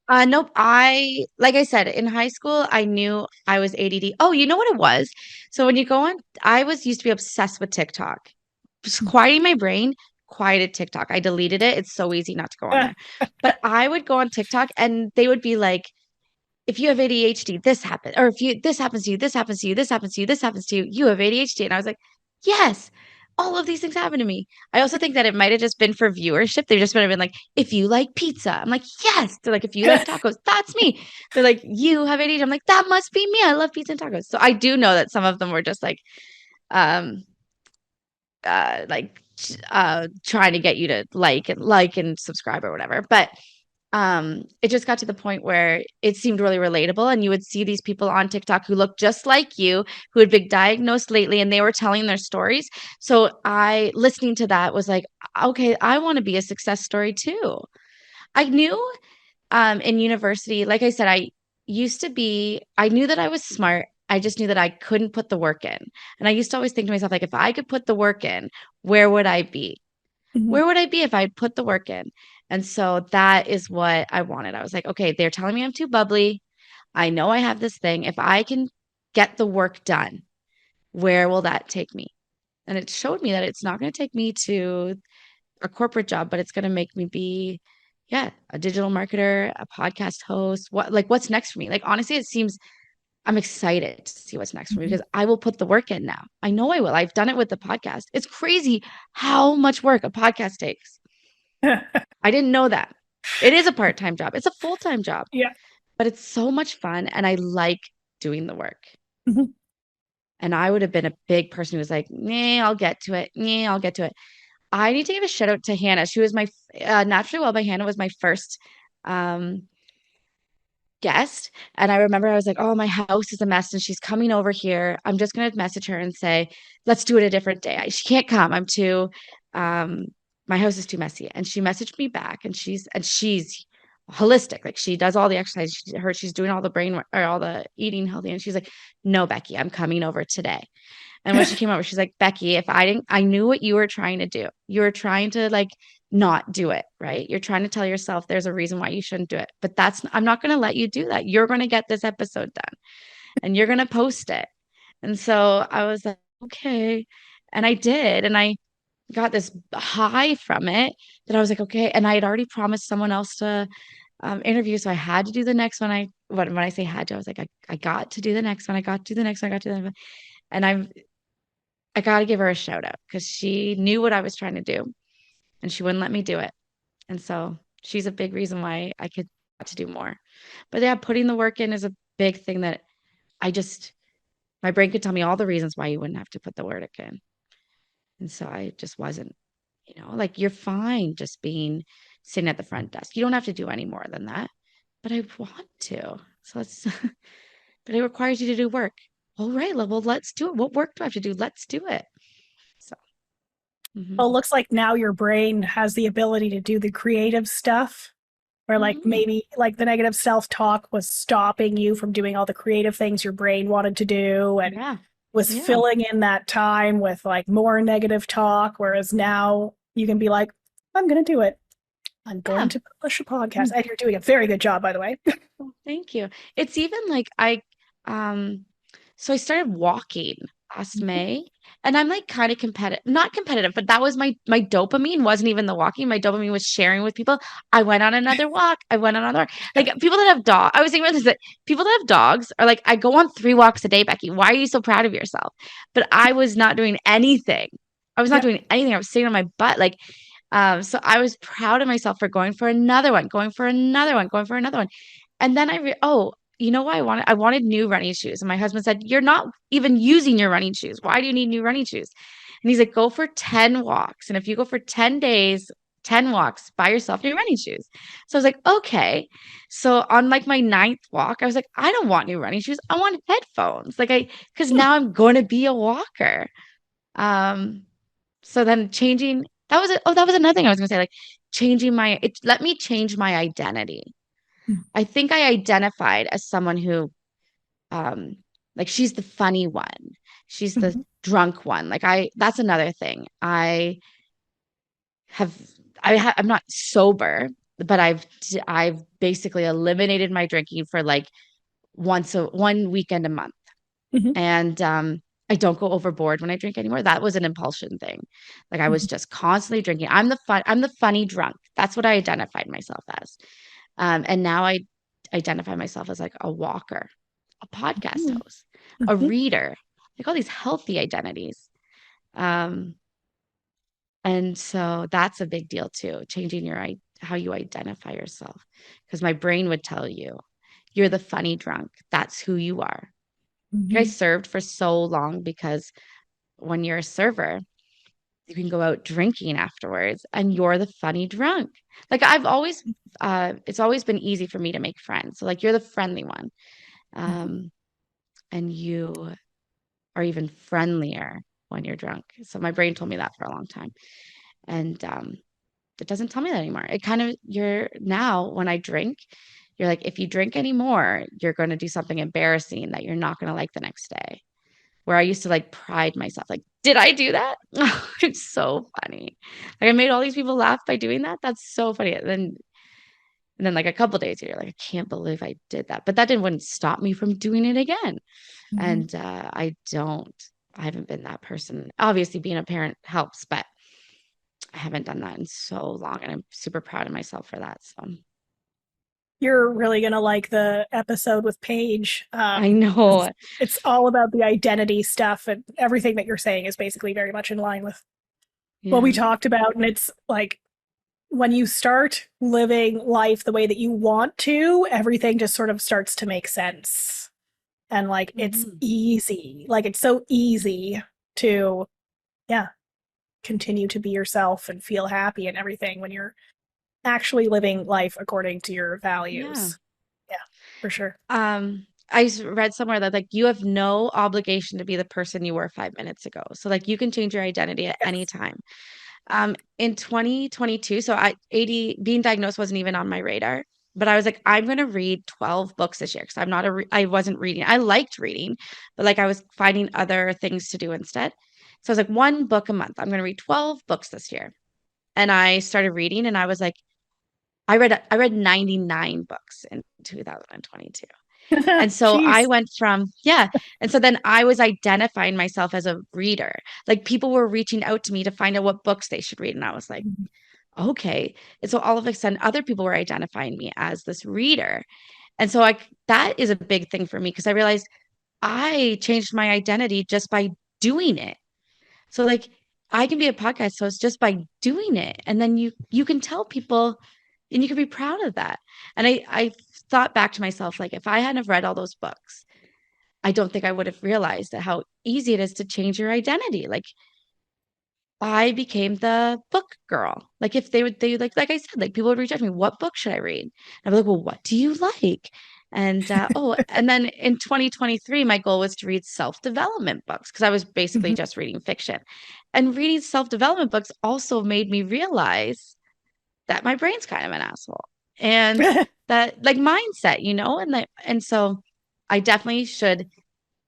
Speaker 2: nope. Like I said, in high school, I knew I was ADD. Oh, you know what it was? So when you go on, I was used to be obsessed with TikTok. Just quieting my brain, quieted TikTok. I deleted it. It's so easy not to go on there. But I would go on TikTok and they would be like, if you have ADHD, this happens. Or if you this happens to you, this happens to you, this happens to you, this happens to you, you have ADHD. And I was like, yes, all of these things happen to me. I also think that it might have just been for viewership. They've just been like, if you like pizza, I'm like, yes. They're like, if you like tacos, that's me. They're like, you have ADHD. I'm like, that must be me. I love pizza and tacos. So I do know that some of them were just um, like trying to get you to like and subscribe or whatever. But it just got to the point where it seemed really relatable, and you would see these people on TikTok who looked just like you, who had been diagnosed lately, and they were telling their stories. So I listening to that was like, okay, I want to be a success story too. I knew in university, like I said, I knew that I was smart. I just knew that I couldn't put the work in. And I used to always think to myself, like, if I could put the work in, where would I be?
Speaker 1: Mhm.
Speaker 2: Where would I be if I put the work in? And so that is what I wanted. I was like, okay, they're telling me I'm too bubbly. I know I have this thing. If I can get the work done, where will that take me? And it showed me that it's not going to take me to a corporate job, but it's going to make me be, yeah, a digital marketer, a podcast host. What's next for me? Like, honestly, it seems I'm excited to see what's next for me
Speaker 1: Mhm.
Speaker 2: because I will put the work in now. I know I will. I've done it with the podcast. It's crazy how much work a podcast takes. I didn't know that. It is a part-time job. It's a full-time job,
Speaker 1: Yeah.
Speaker 2: but it's so much fun and I like doing the work.
Speaker 1: Mhm.
Speaker 2: And I would have been a big person who was like, nah, I'll get to it. Nah, I'll get to it. I need to give a shout out to Hannah. She was my Naturally Well by Hannah was my first um, guest. And I remember I was like, oh, my house is a mess and she's coming over here. I'm just going to message her and say, let's do it a different day. She can't come. Um, my house is too messy. And she messaged me back and she's holistic. Like she does all the exercise. She's doing all the brain or all the eating healthy. And she's like, no, Becky, I'm coming over today. And when she came over, she's like, Becky, if I didn't, I knew what you were trying to do. You were trying to like not do it, right? You're trying to tell yourself there's a reason why you shouldn't do it. But I'm not going to let you do that. You're going to get this episode done and you're going to post it. And so I was like, okay. And I did. And I got this high from it that I was like, okay. And I had already promised someone else to interview. So I had to do the next one. When I say had to, I was like, I got to do the next one. I got to do the next one. I got to do the next one. And I got to give her a shout out because she knew what I was trying to do and she wouldn't let me do it. And so she's a big reason why I could to do more. But yeah, putting the work in is a big thing that I just, my brain could tell me all the reasons why you wouldn't have to put the work in. And so I just wasn't, like you're fine just being sitting at the front desk. You don't have to do any more than that. But I want to. So but it requires you to do work. All right, well, let's do it. What work do I have to do? Let's do it. So,
Speaker 1: Well, it
Speaker 2: mhm.
Speaker 1: looks like now your brain has the ability to do the creative stuff, where like
Speaker 2: Mhm.
Speaker 1: maybe like the negative self-talk was stopping you from doing all the creative things your brain wanted to do and
Speaker 2: Yeah.
Speaker 1: was
Speaker 2: Yeah.
Speaker 1: filling in that time with like more negative talk. Whereas now you can be like, I'm going to do it. I'm going
Speaker 2: Yeah.
Speaker 1: to publish a podcast. And you're doing a very good job, by the way.
Speaker 2: Oh, thank you. It's even like um so I started walking last May and I'm like kind of competitive, not competitive, but that was my dopamine wasn't even the walking. My dopamine was sharing with people. I went on another walk. I went on another like people that have dog. I was thinking about this that people that have dogs are like, I go on 3 walks a day, Becky. Why are you so proud of yourself? But I was not doing anything. I was not
Speaker 1: Yeah.
Speaker 2: doing anything. I was sitting on my butt. So I was proud of myself for going for another one, going for another one, going for another one. And then oh, you know what I wanted? I wanted new running shoes. And my husband said, you're not even using your running shoes. Why do you need new running shoes? And he's like, go for 10 walks. And if you go for 10 days, 10 walks by yourself in your running shoes. So I was like, okay. So on like my 9th walk, I was like, I don't want new running shoes. I want headphones. Because now I'm going to be a walker. Um, so then changing, that was it. Oh, that was another thing I was going to say, like it let me change my identity. I think I identified as someone who, um, like she's the funny one. She's the
Speaker 1: Mhm.
Speaker 2: drunk one. That's another thing. Have, I'm not sober, but I've basically eliminated my drinking for like one weekend a month.
Speaker 1: Mhm.
Speaker 2: And, I don't go overboard when I drink anymore. That was an impulsion thing. Like I was
Speaker 1: Mhm.
Speaker 2: just constantly drinking. I'm the funny drunk. That's what I identified myself as. And now I identify myself as like a walker, a podcast
Speaker 1: Mhm.
Speaker 2: host, a
Speaker 1: Mhm.
Speaker 2: reader, like all these healthy identities. Um, and so that's a big deal too, changing how you identify yourself. Because my brain would tell you, you're the funny drunk. That's who you are. I
Speaker 1: Mhm.
Speaker 2: served for so long because when you're a server, you can go out drinking afterwards and you're the funny drunk. Like it's always been easy for me to make friends. So like you're the friendly one.
Speaker 1: Mhm.
Speaker 2: Um, and you are even friendlier when you're drunk. So my brain told me that for a long time. And it doesn't tell me that anymore. It kind of, you're now when I drink, you're like, if you drink anymore, you're going to do something embarrassing that you're not going to like the next day. Where I used to like pride myself, like, did I do that? It's so funny. Like I made all these people laugh by doing that. That's so funny. And then like a couple days, you're like, I can't believe I did that. But that wouldn't stop me from doing it again.
Speaker 1: Mhm.
Speaker 2: And I haven't been that person. Obviously, being a parent helps, but I haven't done that in so long. And I'm super proud of myself for that. So
Speaker 1: You're really going to like the episode with Paige.
Speaker 2: I know.
Speaker 1: It's all about the identity stuff, and everything that you're saying is basically very much in line with what we
Speaker 2: Yeah.
Speaker 1: talked about. And it's like when you start living life the way that you want to, everything just sort of starts to make sense. And like it's
Speaker 2: Mhm.
Speaker 1: easy. Like it's so easy to, yeah, continue to be yourself and feel happy and everything when you're actually living life according to your
Speaker 2: Yeah.
Speaker 1: values. Yeah, for sure.
Speaker 2: Read somewhere that like you have no obligation to be the person you were 5 minutes ago. So like you can change your identity at any
Speaker 1: Yes.
Speaker 2: time. In 2022, so being diagnosed wasn't even on my radar, but I was like, I'm going to read 12 books this year because I wasn't reading. I liked reading, but like I was finding other things to do instead. So I was like, one book a month. I'm going to read 12 books this year. And I started reading and I was like, I read 99 books in 2022. And so I
Speaker 1: Jeez.
Speaker 2: went from, yeah. And so then I was identifying myself as a reader. Like people were reaching out to me to find out what books they should read. And I was like, okay. And so all of a sudden, other people were identifying me as this reader. And so that is a big thing for me because I realized I changed my identity just by doing it. So like I can be a podcast host just by doing it. And then you can tell people and you can be proud of that. And I thought back to myself, like if I hadn't have read all those books, I don't think I would have realized that how easy it is to change your identity. Like I became the book girl. Like if they like I said, like people would reach out to me, what book should I read? I'd be like, well, what do you like? And and then in 2023, my goal was to read self-development books because I was basically
Speaker 1: Mhm.
Speaker 2: just reading fiction. And reading self-development books also made me realize that my brain's kind of an asshole. And that like mindset, and so I definitely should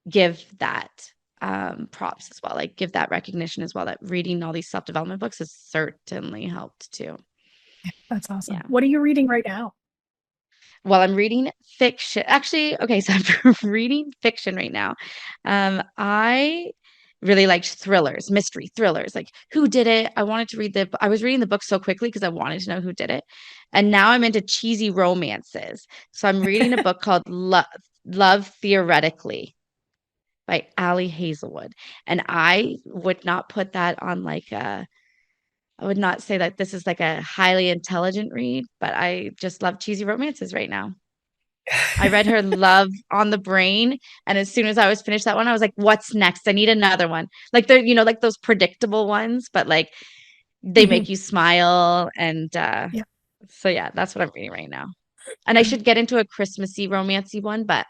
Speaker 2: give that props as well, like give that recognition as well, that reading all these self-development books has certainly helped too.
Speaker 1: That's awesome.
Speaker 2: Yeah.
Speaker 1: What are you reading right now?
Speaker 2: Well, I'm reading fiction. Actually, okay, so I'm reading fiction right now. I really liked thrillers, mystery thrillers, like who did it? I was reading the book so quickly because I wanted to know who did it. And now I'm into cheesy romances. So I'm reading a book called Love Theoretically by Ali Hazelwood. And I would not put that on I would not say that this is like a highly intelligent read, but I just love cheesy romances right now. I read her Love on the Brain, and as soon as I was finished that one, I was like, "What's next? I need another one." Like like those predictable ones, but like they make
Speaker 1: Mhm.
Speaker 2: you smile, and
Speaker 1: Yeah.
Speaker 2: so yeah, that's what I'm reading right now. And I should get into a Christmassy romancy one, but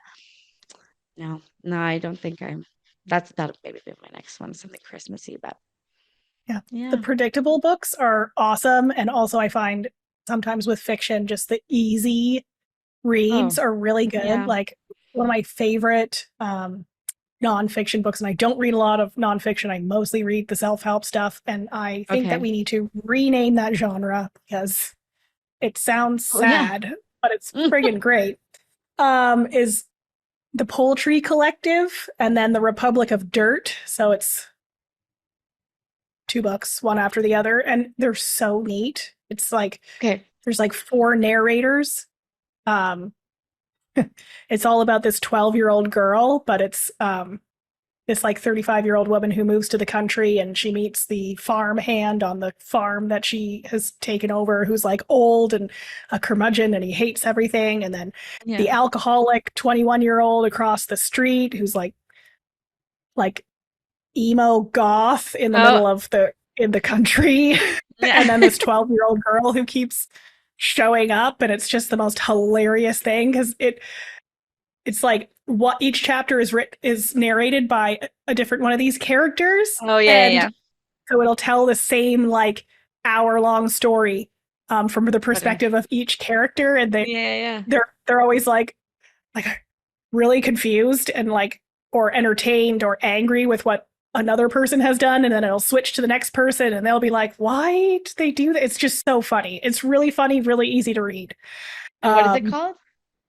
Speaker 2: no, no, I don't think I'm. That'll maybe be my next one, something Christmassy, but
Speaker 1: Yeah. The
Speaker 2: yeah.
Speaker 1: predictable books are awesome. And also, I find sometimes with fiction, just the easy reads
Speaker 2: Oh,
Speaker 1: are really good.
Speaker 2: yeah.
Speaker 1: Like one of my favorite nonfiction books, and I don't read a lot of nonfiction. I mostly read the self help stuff. And I think that
Speaker 2: Okay.
Speaker 1: we need to rename that genre because it sounds
Speaker 2: Oh yeah.
Speaker 1: sad, but it's friggin' great. Is the Poultry Collective and then the Republic of Dirt. So it's two books, one after the other, and they're so neat. It's like
Speaker 2: Okay.
Speaker 1: there's like four narrators. Um, it's all about this 12-year-old girl, but it's this like 35-year-old woman who moves to the country and she meets the farm hand on the farm that she has taken over, who's like old and a curmudgeon and he hates everything. And then
Speaker 2: Yeah.
Speaker 1: the alcoholic 21-year-old across the street who's like emo goth in the
Speaker 2: Oh
Speaker 1: middle of the in the country.
Speaker 2: yeah.
Speaker 1: And then this 12-year-old girl who keeps showing up, and it's just the most hilarious thing because it's like what each chapter is narrated by a different one of these characters,
Speaker 2: Oh yeah, yeah,
Speaker 1: and
Speaker 2: yeah.
Speaker 1: so it'll tell the same like hour-long story from the
Speaker 2: Okay.
Speaker 1: perspective of each character, and
Speaker 2: Yeah, yeah.
Speaker 1: they're always like really confused and like or entertained or angry with what another person has done, and then it'll switch to the next person and they'll be like, why did they do that? It's just so funny. It's really funny, really easy to read.
Speaker 2: And what is it
Speaker 1: um
Speaker 2: called?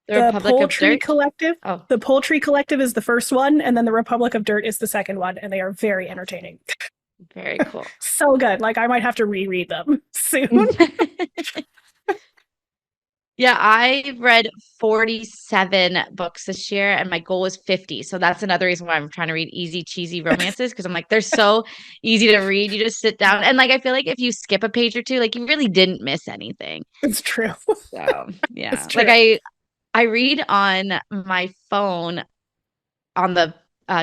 Speaker 2: The
Speaker 1: the
Speaker 2: Republic of
Speaker 1: Poultry
Speaker 2: Dirt?
Speaker 1: Collective.
Speaker 2: Oh,
Speaker 1: The Poultry Collective is the first one, and then the Republic of Dirt is the second one, and they are very entertaining.
Speaker 2: very cool.
Speaker 1: So good. Like I might have to reread them soon.
Speaker 2: Yeah, I read 47 books this year and my goal was 50. So that's another reason why I'm trying to read easy, cheesy romances because I'm like, they're so easy to read. You just sit down and like I feel like if you skip a page or two, like you really didn't miss anything.
Speaker 1: It's true.
Speaker 2: So
Speaker 1: It's
Speaker 2: yeah. Like
Speaker 1: true.
Speaker 2: I read on my phone on the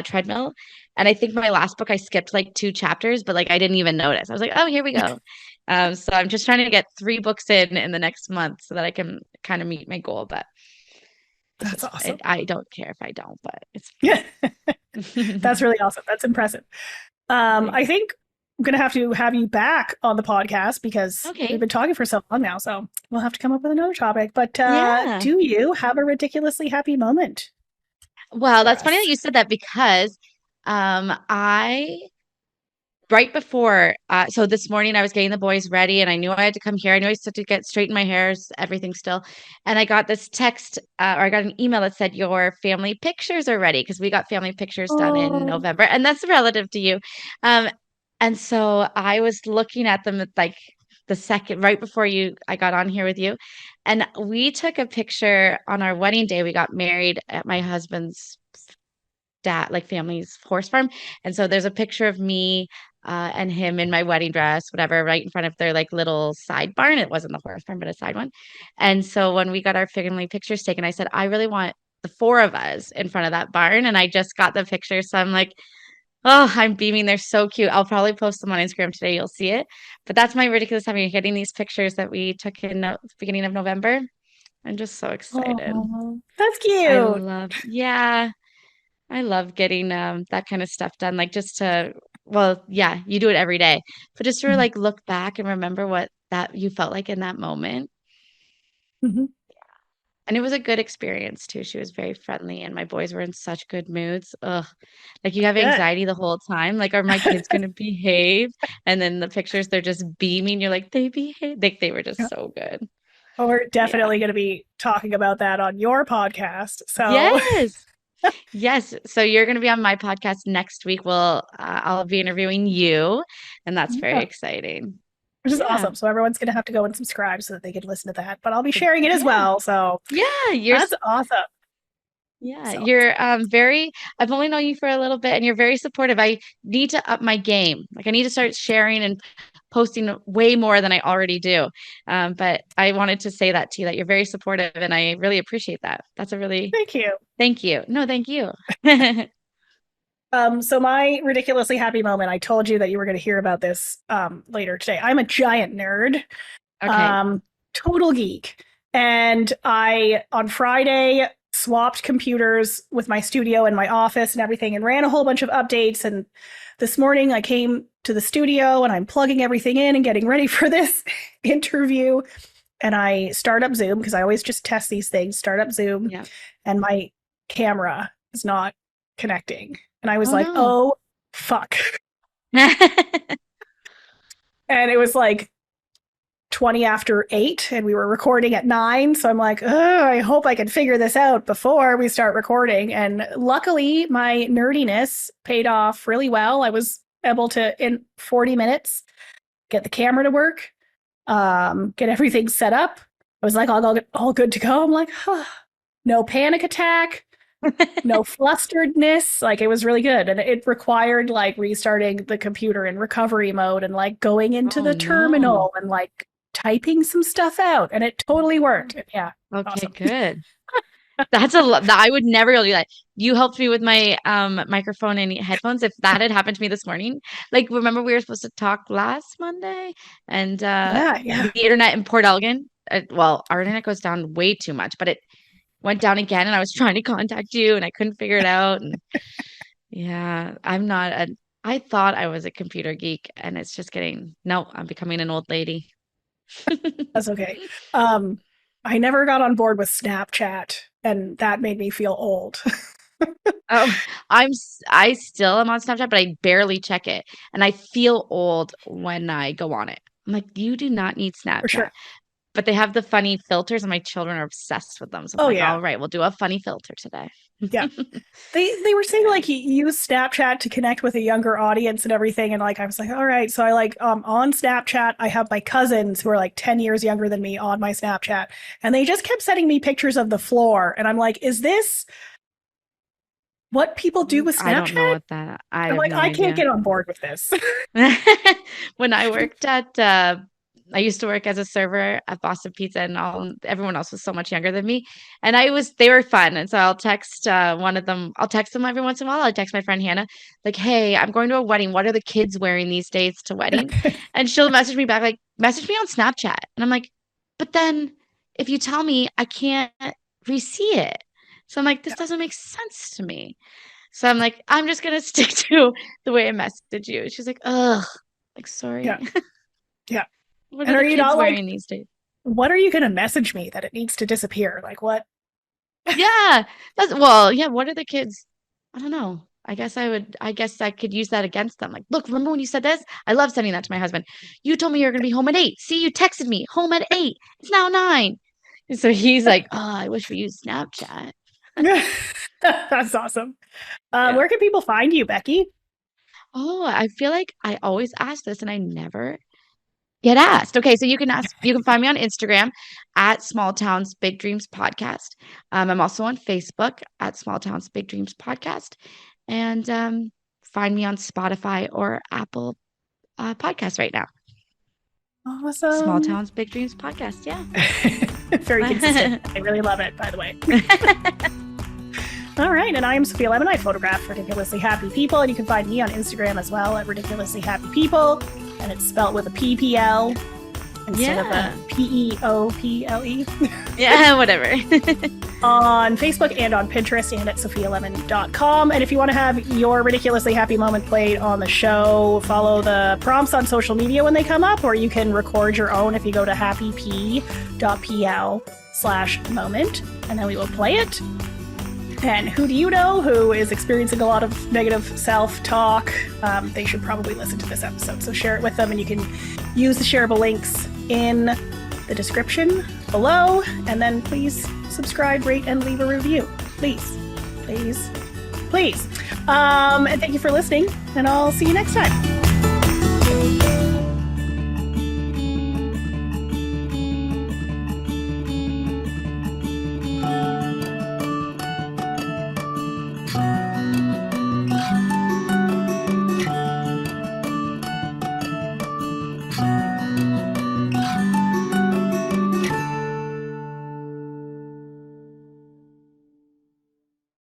Speaker 2: treadmill. And I think my last book, I skipped like 2 chapters, but like I didn't even notice. I was like, oh, here we go. So I'm just trying to get 3 books in the next month so that I can kind of meet my goal. But it's
Speaker 1: That's
Speaker 2: just,
Speaker 1: awesome.
Speaker 2: I don't care if I don't, but it's
Speaker 1: Yeah. That's
Speaker 2: fine.
Speaker 1: really awesome. That's impressive.
Speaker 2: Thanks.
Speaker 1: I think I'm going to have you back on the podcast because we've
Speaker 2: Okay.
Speaker 1: been talking for so long now. So we'll have to come up with another topic. But
Speaker 2: Yeah.
Speaker 1: do you have a ridiculously happy moment
Speaker 2: Well,
Speaker 1: for
Speaker 2: that's funny that
Speaker 1: us?
Speaker 2: you said that because I right before so this morning I was getting the boys ready and I knew I had to come here. I knew I had to get straighten my hair, everything still. And I got this text or I got an email that said your family pictures are ready because we got family pictures done in
Speaker 1: Oh,
Speaker 2: November and that's relative to you. Um and so I was looking at them at like the second right before I got on here with you. And we took a picture on our wedding day. We got married at my husband's dad, like family's horse farm. And so there's a picture of me and him in my wedding dress, whatever, right in front of their like little side barn. It wasn't the horse barn, but a side one. And so when we got our family pictures taken, I said, I really want the 4 of us in front of that barn. And I just got the picture. So I'm like, oh, I'm beaming. They're so cute. I'll probably post them on Instagram today. You'll see it. But that's my ridiculous time. You're getting these pictures that we took in beginning of November. I'm just so excited.
Speaker 1: oh, that's
Speaker 2: I
Speaker 1: cute.
Speaker 2: love, yeah. I love getting that kind of stuff done. Like just to, well, yeah, you do it every day, but just to like look back and remember what that you felt like in that moment.
Speaker 1: Mhm.
Speaker 2: And it was a good experience too. She was very friendly and my boys were in such good moods. Ugh. Like you have
Speaker 1: Good.
Speaker 2: anxiety the whole time. Like, are my kids going to behave? And then the pictures, they're just beaming. You're like, they behave. They were just
Speaker 1: Yeah.
Speaker 2: so good.
Speaker 1: Well, we're
Speaker 2: Yeah.
Speaker 1: definitely going to be talking about that on your podcast. So,
Speaker 2: Yes. Yes. So you're going to be on my podcast next week. I'll be interviewing you, and that's very
Speaker 1: yeah,
Speaker 2: exciting.
Speaker 1: which is
Speaker 2: Yeah.
Speaker 1: awesome. So, everyone's going to have to go and subscribe so that they can listen to that. But I'll be sharing it as
Speaker 2: Yeah.
Speaker 1: well. So,
Speaker 2: Yeah.
Speaker 1: that's awesome. So,
Speaker 2: You're very, I've only known you for a little bit and you're very supportive. I need to up my game. Like I need to start sharing and posting way more than I already do. But I wanted to say that to you that you're very supportive and I really appreciate that. That's a really,
Speaker 1: thank you.
Speaker 2: thank you. No, thank you.
Speaker 1: So my ridiculously happy moment, I told you that you were going to hear about this later today. I'm a giant nerd,
Speaker 2: Okay.
Speaker 1: um, total geek. And I, on Friday, swapped computers with my studio and my office and everything and ran a whole bunch of updates. And this morning I came to the studio and I'm plugging everything in and getting ready for this interview. And I start up Zoom because I always just test these things, start up Zoom,
Speaker 2: Yeah.
Speaker 1: and my camera is not connecting. And I was
Speaker 2: Oh
Speaker 1: like,
Speaker 2: no.
Speaker 1: oh, fuck. And it was like 20 after 8 and we were recording at 9. So I'm like, oh, I hope I can figure this out before we start recording. And luckily, my nerdiness paid off really well. I was able to, in 40 minutes, get the camera to work, get everything set up. I was like, all good to go. I'm like, huh. No panic attack, no flusteredness. Like it was really good. And it required like restarting the computer in recovery mode and like going into
Speaker 2: Oh
Speaker 1: the
Speaker 2: no.
Speaker 1: terminal and like typing some stuff out. And it totally worked. Yeah.
Speaker 2: Okay,
Speaker 1: Awesome.
Speaker 2: good. That's a lot. I would never be able to do that. You helped me with my microphone and headphones. If that had happened to me this morning, like remember we were supposed to talk last Monday and
Speaker 1: Yeah. Yeah.
Speaker 2: the internet in Port Elgin, well, our internet goes down way too much, but it went down again and I was trying to contact you and I couldn't figure it out. And yeah, I thought I was a computer geek and it's just no, I'm becoming an old lady.
Speaker 1: That's okay. Um, I never got on board with Snapchat and that made me feel old.
Speaker 2: Oh, I still am on Snapchat, but I barely check it. And I feel old when I go on it. I'm like, you do not need
Speaker 1: For
Speaker 2: Snapchat.
Speaker 1: sure.
Speaker 2: But they have the funny filters, and my children are obsessed with them. So I'm
Speaker 1: Oh
Speaker 2: like,
Speaker 1: yeah.
Speaker 2: all right, we'll do a funny filter today.
Speaker 1: Yeah. They were saying
Speaker 2: Yeah.
Speaker 1: like you use Snapchat to connect with a younger audience and everything, and like I was like, all right. So I like on Snapchat, I have my cousins who are like 10 years younger than me on my Snapchat, and they just kept sending me pictures of the floor, and I'm like, is this what people do with
Speaker 2: I don't know
Speaker 1: Snapchat?
Speaker 2: what that. I
Speaker 1: I'm
Speaker 2: have
Speaker 1: like,
Speaker 2: no
Speaker 1: I can't
Speaker 2: idea.
Speaker 1: get on board with this.
Speaker 2: When I worked at I used to work as a server at Boston Pizza, and everyone else was so much younger than me. And they were fun. And so I'll text one of them. I'll text them every once in a while. I text my friend Hannah, like, "Hey, I'm going to a wedding. What are the kids wearing these days to weddings?" And she'll message me back, like, "Message me on Snapchat." And I'm like, "But then if you tell me, I can't re-see it." So I'm like, "This doesn't make sense to me." So I'm like, "I'm just gonna stick to the way I messaged you." She's like, "Ugh, like, sorry."
Speaker 1: Yeah. Yeah.
Speaker 2: What
Speaker 1: And
Speaker 2: are
Speaker 1: are
Speaker 2: the
Speaker 1: you
Speaker 2: kids
Speaker 1: not like,
Speaker 2: wearing these days?
Speaker 1: what are you going to message me that it needs to disappear? Like what?
Speaker 2: Yeah. Yeah, what are the kids? I don't know. I guess I could use that against them. Like, look, remember when you said this? I love sending that to my husband. You told me you were gonna be home at 8. See, you texted me home at 8. It's now 9. And so he's like, "Oh, I wish we used Snapchat."
Speaker 1: That's awesome.
Speaker 2: Yeah.
Speaker 1: Where can people find you, Becky?
Speaker 2: Oh, I feel like I always ask this and I never get asked. Okay, so you can find me on Instagram at Small Towns Big Dreams Podcast. I'm also on Facebook at Small Towns Big Dreams Podcast. And find me on Spotify or Apple Podcasts right now. Small
Speaker 1: Awesome.
Speaker 2: Towns Big Dreams Podcast. Yeah.
Speaker 1: Very consistent. I really love it, by the way. All right. And I am Sophia Lemon. I photograph ridiculously happy people. And you can find me on Instagram as well at ridiculously happy people. And it's spelled with a PPL instead of a PEOPLE.
Speaker 2: Yeah, whatever.
Speaker 1: On Facebook and on Pinterest and at sophialemon.com. And if you want to have your ridiculously happy moment played on the show, follow the prompts on social media when they come up, or you can record your own if you go to happyp.pl/moment, and then we will play it. And who do you know who is experiencing a lot of negative self-talk? They should probably listen to this episode. So share it with them, and you can use the shareable links in the description below. And then please subscribe, rate, and leave a review. Please, please, please. And thank you for listening, and I'll see you next time.